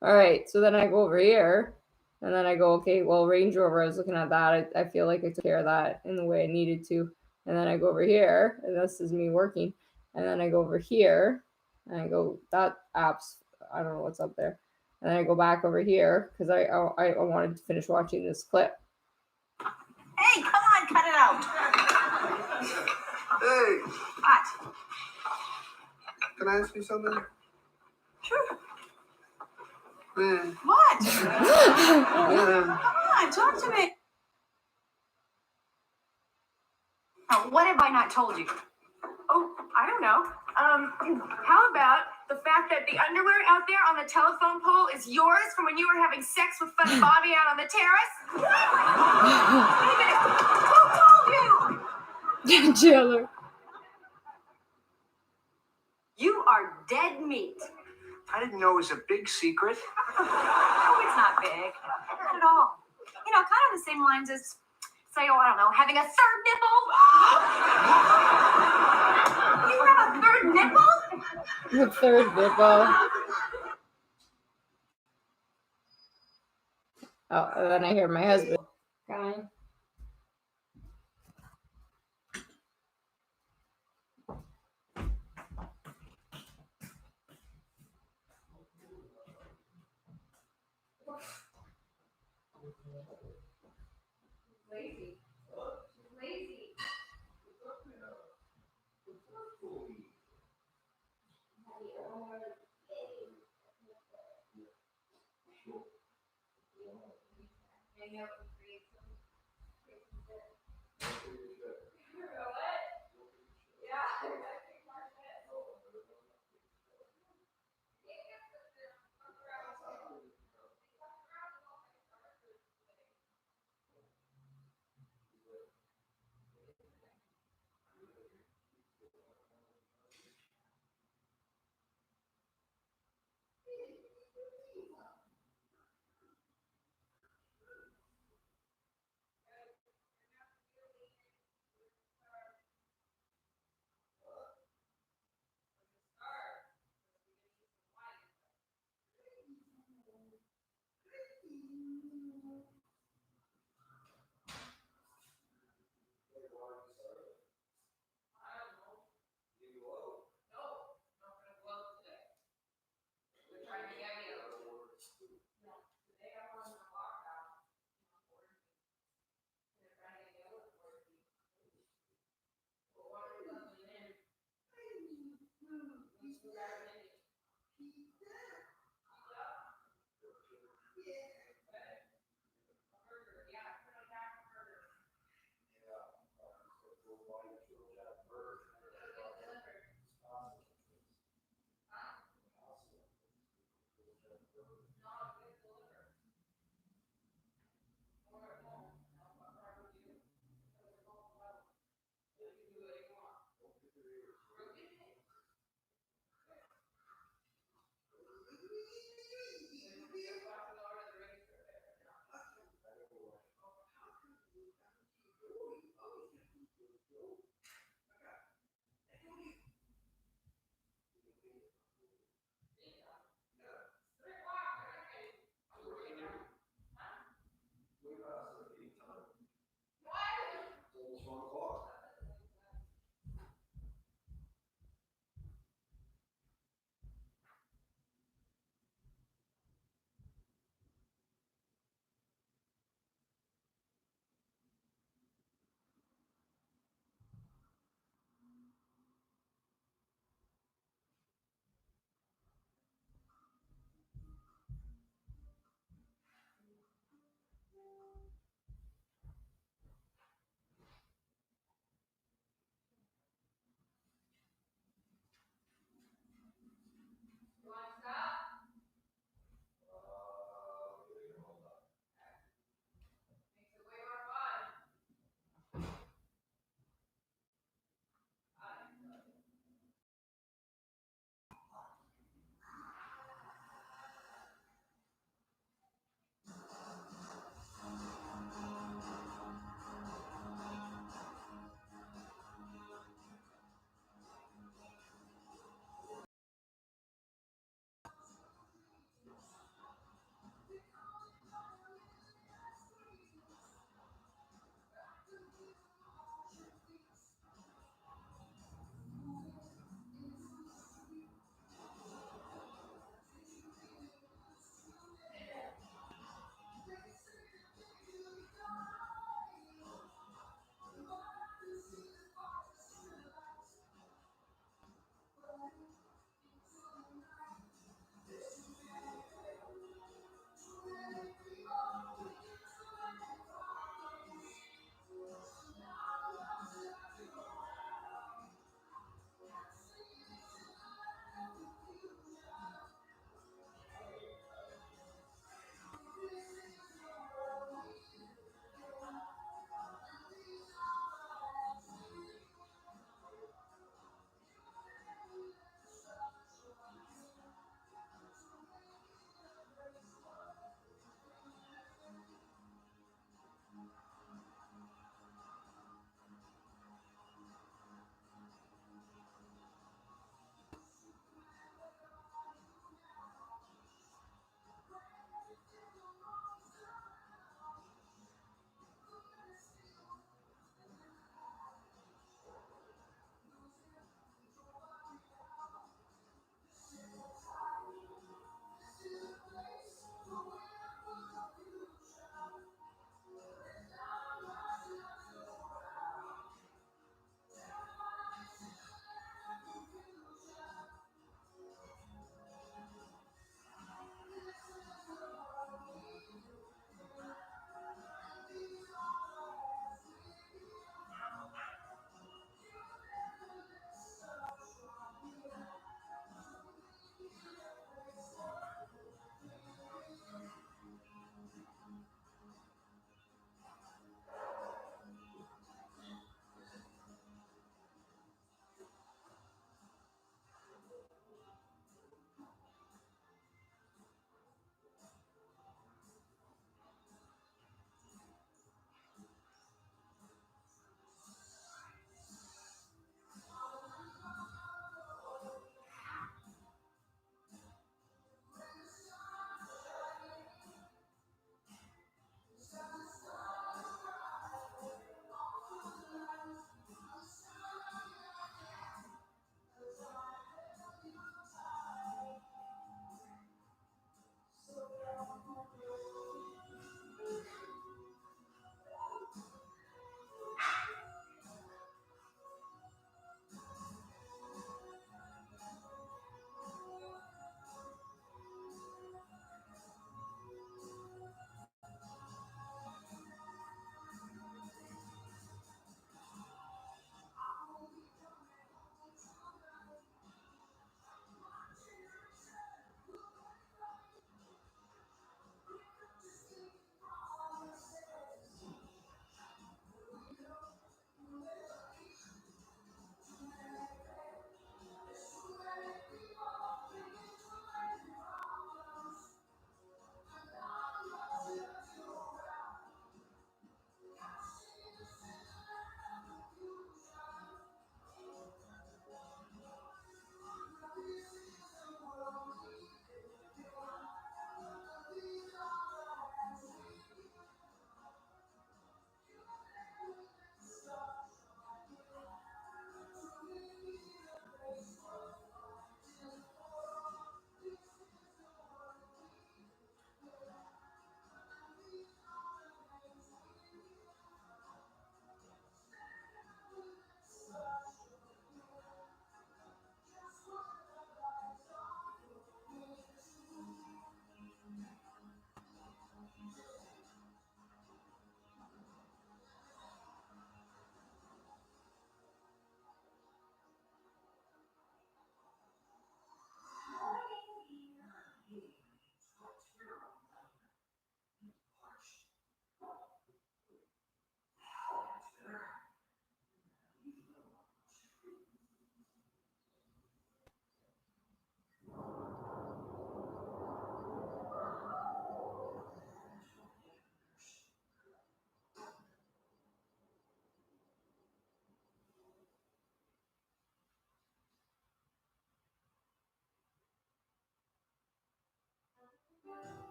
All right, so then I go over here. And then I go, okay, well, Range Rover, I was looking at that. I feel like I took care of that in the way I needed to. And then I go over here, and this is me working. And then I go over here, and I go, that app's, I don't know what's up there. And then I go back over here because I wanted to finish watching this clip. Hey, come on, cut it out. Hey, What? can I ask you something? Sure. Man. What? Yeah. Come on, talk to me. Now, what have I not told you? Oh, I don't know. How about the fact that the underwear out there on the telephone pole is yours from when you were having sex with Funny Bobby out on the terrace? Who told you? Chandler. You are dead meat. I didn't know it was a big secret. Oh, it's not big. Not at all. You know, kind of the same lines as, say, oh, I don't know, having a third nipple. You have a third nipple? The third nipple. Oh, and then I hear my husband coming. Lazy. Lazy.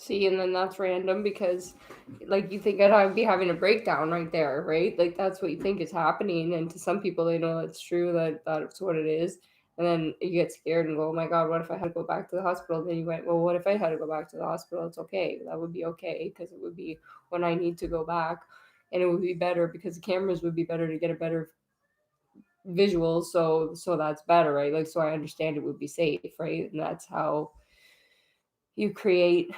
See, and then that's random because, like, you think I'd be having a breakdown right there, right? Like, that's what you think is happening, and to some people, they know that's true, that's what it is, and then you get scared and go, oh my god, what if I had to go back to the hospital? And then you went, well, what if I had to go back to the hospital? It's okay. That would be okay, because it would be when I need to go back, and it would be better because the cameras would be better to get a better visual, so that's better, right? Like, so I understand it would be safe, right? And that's how you create,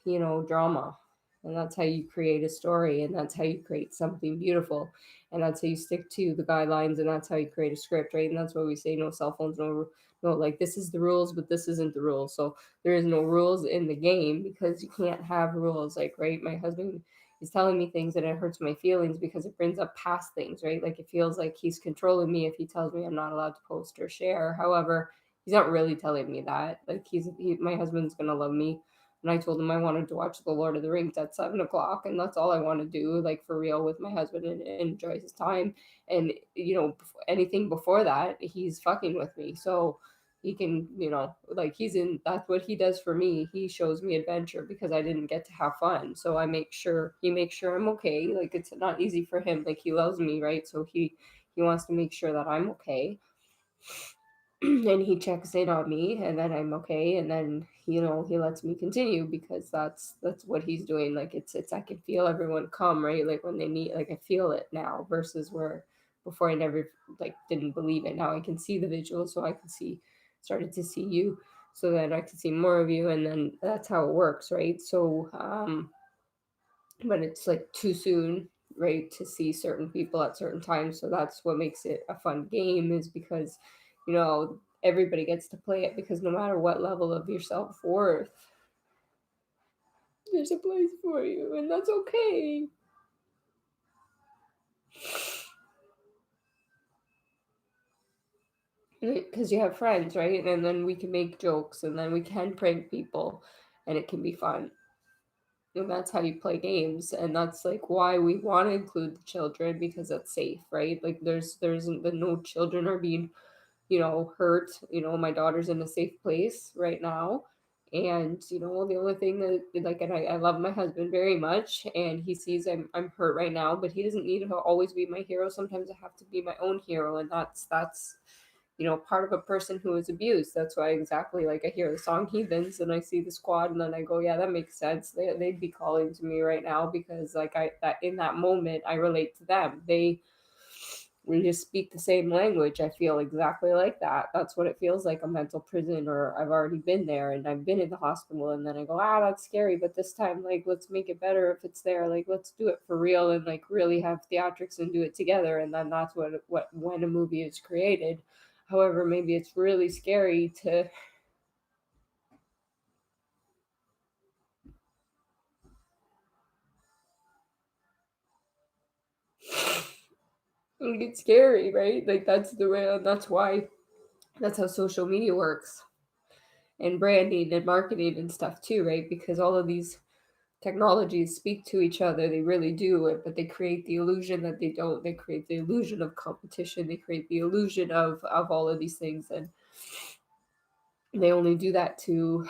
drama, and that's how you create a story, and that's how you create something beautiful, and that's how you stick to the guidelines, and that's how you create a script, right? And that's why we say no cell phones, no, like, this is the rules, but this isn't the rules. So there is no rules in the game because you can't have rules, like, right? My husband is telling me things and it hurts my feelings because it brings up past things, right? Like, it feels like he's controlling me if he tells me I'm not allowed to post or share. However, he's not really telling me that. Like, my husband's gonna love me. And I told him I wanted to watch The Lord of the Rings at 7 o'clock, and that's all I want to do, like, for real, with my husband, and enjoy his time. And anything before that, he's fucking with me. So he can, like, that's what he does for me. He shows me adventure because I didn't get to have fun. So he makes sure I'm okay. Like, it's not easy for him. Like, he loves me, right? So he wants to make sure that I'm okay. And he checks in on me, and then I'm okay, and then he lets me continue because that's what he's doing. Like, it's I can feel everyone come, right? Like, when they meet, like, I feel it now versus where before I never, like, didn't believe it. Now I can see the visual, so I can started to see you, so that I can see more of you, and then that's how it works, right? So but it's like too soon, right, to see certain people at certain times. So that's what makes it a fun game, is because everybody gets to play it, because no matter what level of your self-worth, there's a place for you, and that's okay. Because you have friends, right? And then we can make jokes, and then we can prank people, and it can be fun. And that's how you play games, and that's, like, why we want to include the children, because it's safe, right? Like, there's no children are being hurt. My daughter's in a safe place right now. And, the only thing that, like, and I love my husband very much, and he sees I'm hurt right now, but he doesn't need to always be my hero. Sometimes I have to be my own hero. And that's part of a person who is abused. That's why, exactly, like, I hear the song Heathens and I see the squad, and then I go, yeah, that makes sense. They'd be calling to me right now, because, like, that in that moment I relate to them. We just speak the same language. I feel exactly like that. That's what it feels like, a mental prison, or I've already been there, and I've been in the hospital, and then I go, that's scary, but this time, like, let's make it better if it's there. Like, let's do it for real, and, like, really have theatrics and do it together. And then that's what when a movie is created. However, maybe it's really scary to it's scary, right? Like, that's the way, that's why, that's how social media works, and branding and marketing and stuff too, right? Because all of these technologies speak to each other. They really do, but they create the illusion that they don't. They create the illusion of competition. They create the illusion of all of these things, and they only do that to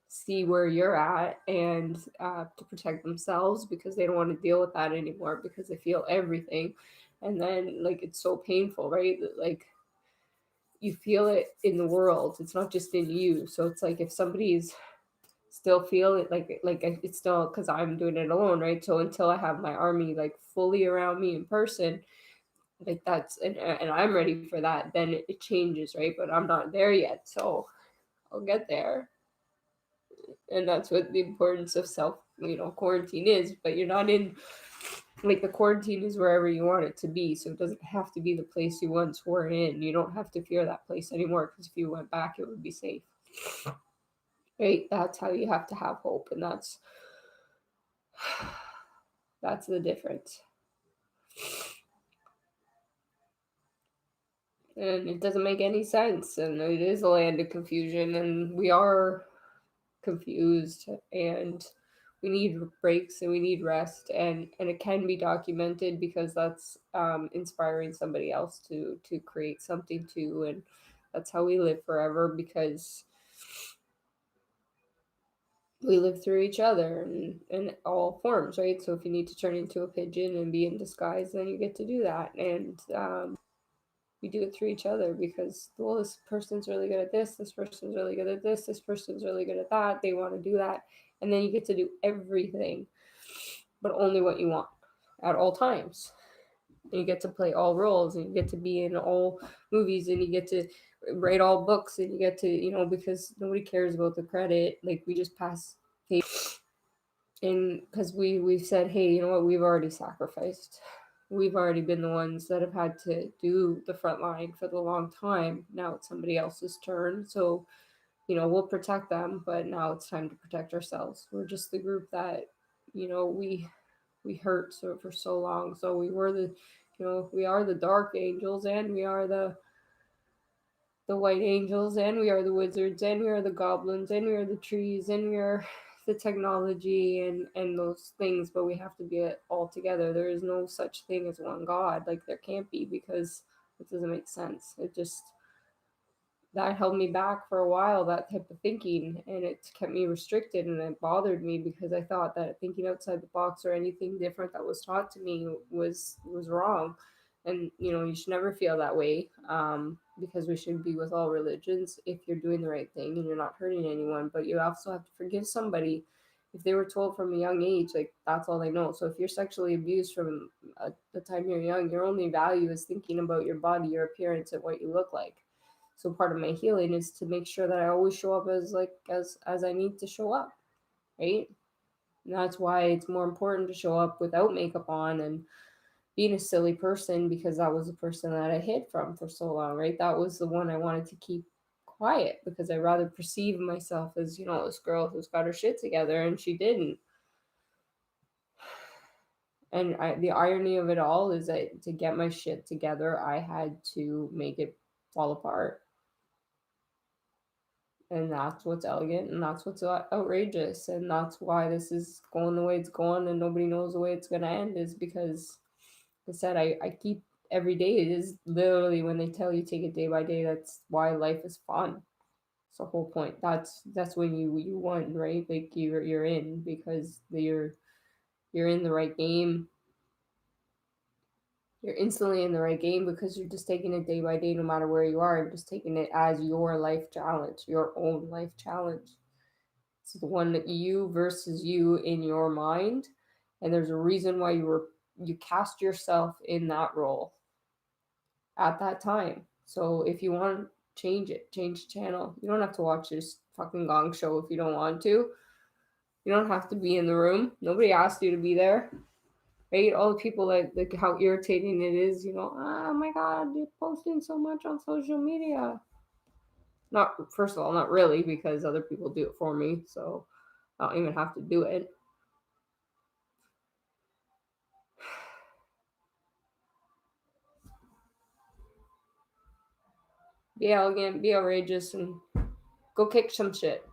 see where you're at, and to protect themselves, because they don't want to deal with that anymore, because they feel everything. And then, like, it's so painful, right? Like, you feel it in the world. It's not just in you. So it's like, if somebody's still feel it, like it's still, because I'm doing it alone, right? So until I have my army, like, fully around me in person, like, that's, and I'm ready for that, then it changes, right? But I'm not there yet, so I'll get there. And that's what the importance of self quarantine is. But you're not in, like, the quarantine is wherever you want it to be, so it doesn't have to be the place you once were in. You don't have to fear that place anymore, because if you went back, it would be safe, right? That's how you have to have hope, and that's the difference. And it doesn't make any sense, and it is a land of confusion, and we are confused, and we need breaks, and we need rest, and it can be documented, because that's inspiring somebody else to create something too. And that's how we live forever, because we live through each other in all forms, right? So if you need to turn into a pigeon and be in disguise, then you get to do that. And we do it through each other because, well, this person's really good at this person's really good at this person's really good at that, they want to do that, and then you get to do everything, but only what you want at all times. And you get to play all roles, and you get to be in all movies, and you get to write all books, and you get to, because nobody cares about the credit, like we just pass. And because we've said, hey, you know what, we've already sacrificed, we've already been the ones that have had to do the front line for the long time, now it's somebody else's turn. So we'll protect them, but now it's time to protect ourselves. We're just the group that we hurt for so long. So we were we are the dark angels, and we are the white angels, and we are the wizards, and we are the goblins, and we are the trees, and we are the technology, and those things. But we have to be all together. There is no such thing as one God. Like, there can't be, because it doesn't make sense. It just, that held me back for a while, that type of thinking, and it kept me restricted, and it bothered me because I thought that thinking outside the box or anything different that was taught to me was wrong. And you should never feel that way, because we should be with all religions if you're doing the right thing and you're not hurting anyone. But you also have to forgive somebody if they were told from a young age, like, that's all they know. So if you're sexually abused from the time you're young, your only value is thinking about your body, your appearance, and what you look like. So part of my healing is to make sure that I always show up as I need to show up, right? And that's why it's more important to show up without makeup on and being a silly person, because that was the person that I hid from for so long, right? That was the one I wanted to keep quiet, because I rather perceive myself as, this girl who's got her shit together, and she didn't. And the irony of it all is that to get my shit together, I had to make it fall apart. And that's what's elegant, and that's what's outrageous, and that's why this is going the way it's going, and nobody knows the way it's going to end, is because, like I said, I keep every day. It is literally, when they tell you take it day by day, that's why life is fun. It's the whole point. That's when you won, right? Like, you're in, because you're in the right game. You're instantly in the right game, because you're just taking it day by day, no matter where you are. You're just taking it as your life challenge, your own life challenge. It's the one that you versus you in your mind, and there's a reason why you cast yourself in that role at that time. So if you want to change it, change the channel. You don't have to watch this fucking Gong Show if you don't want to. You don't have to be in the room. Nobody asked you to be there. Right? All the people that, like, how irritating it is, oh my god, you're posting so much on social media. Not, first of all, not really, because other people do it for me, so I don't even have to do it. Be elegant, be outrageous, and go kick some shit.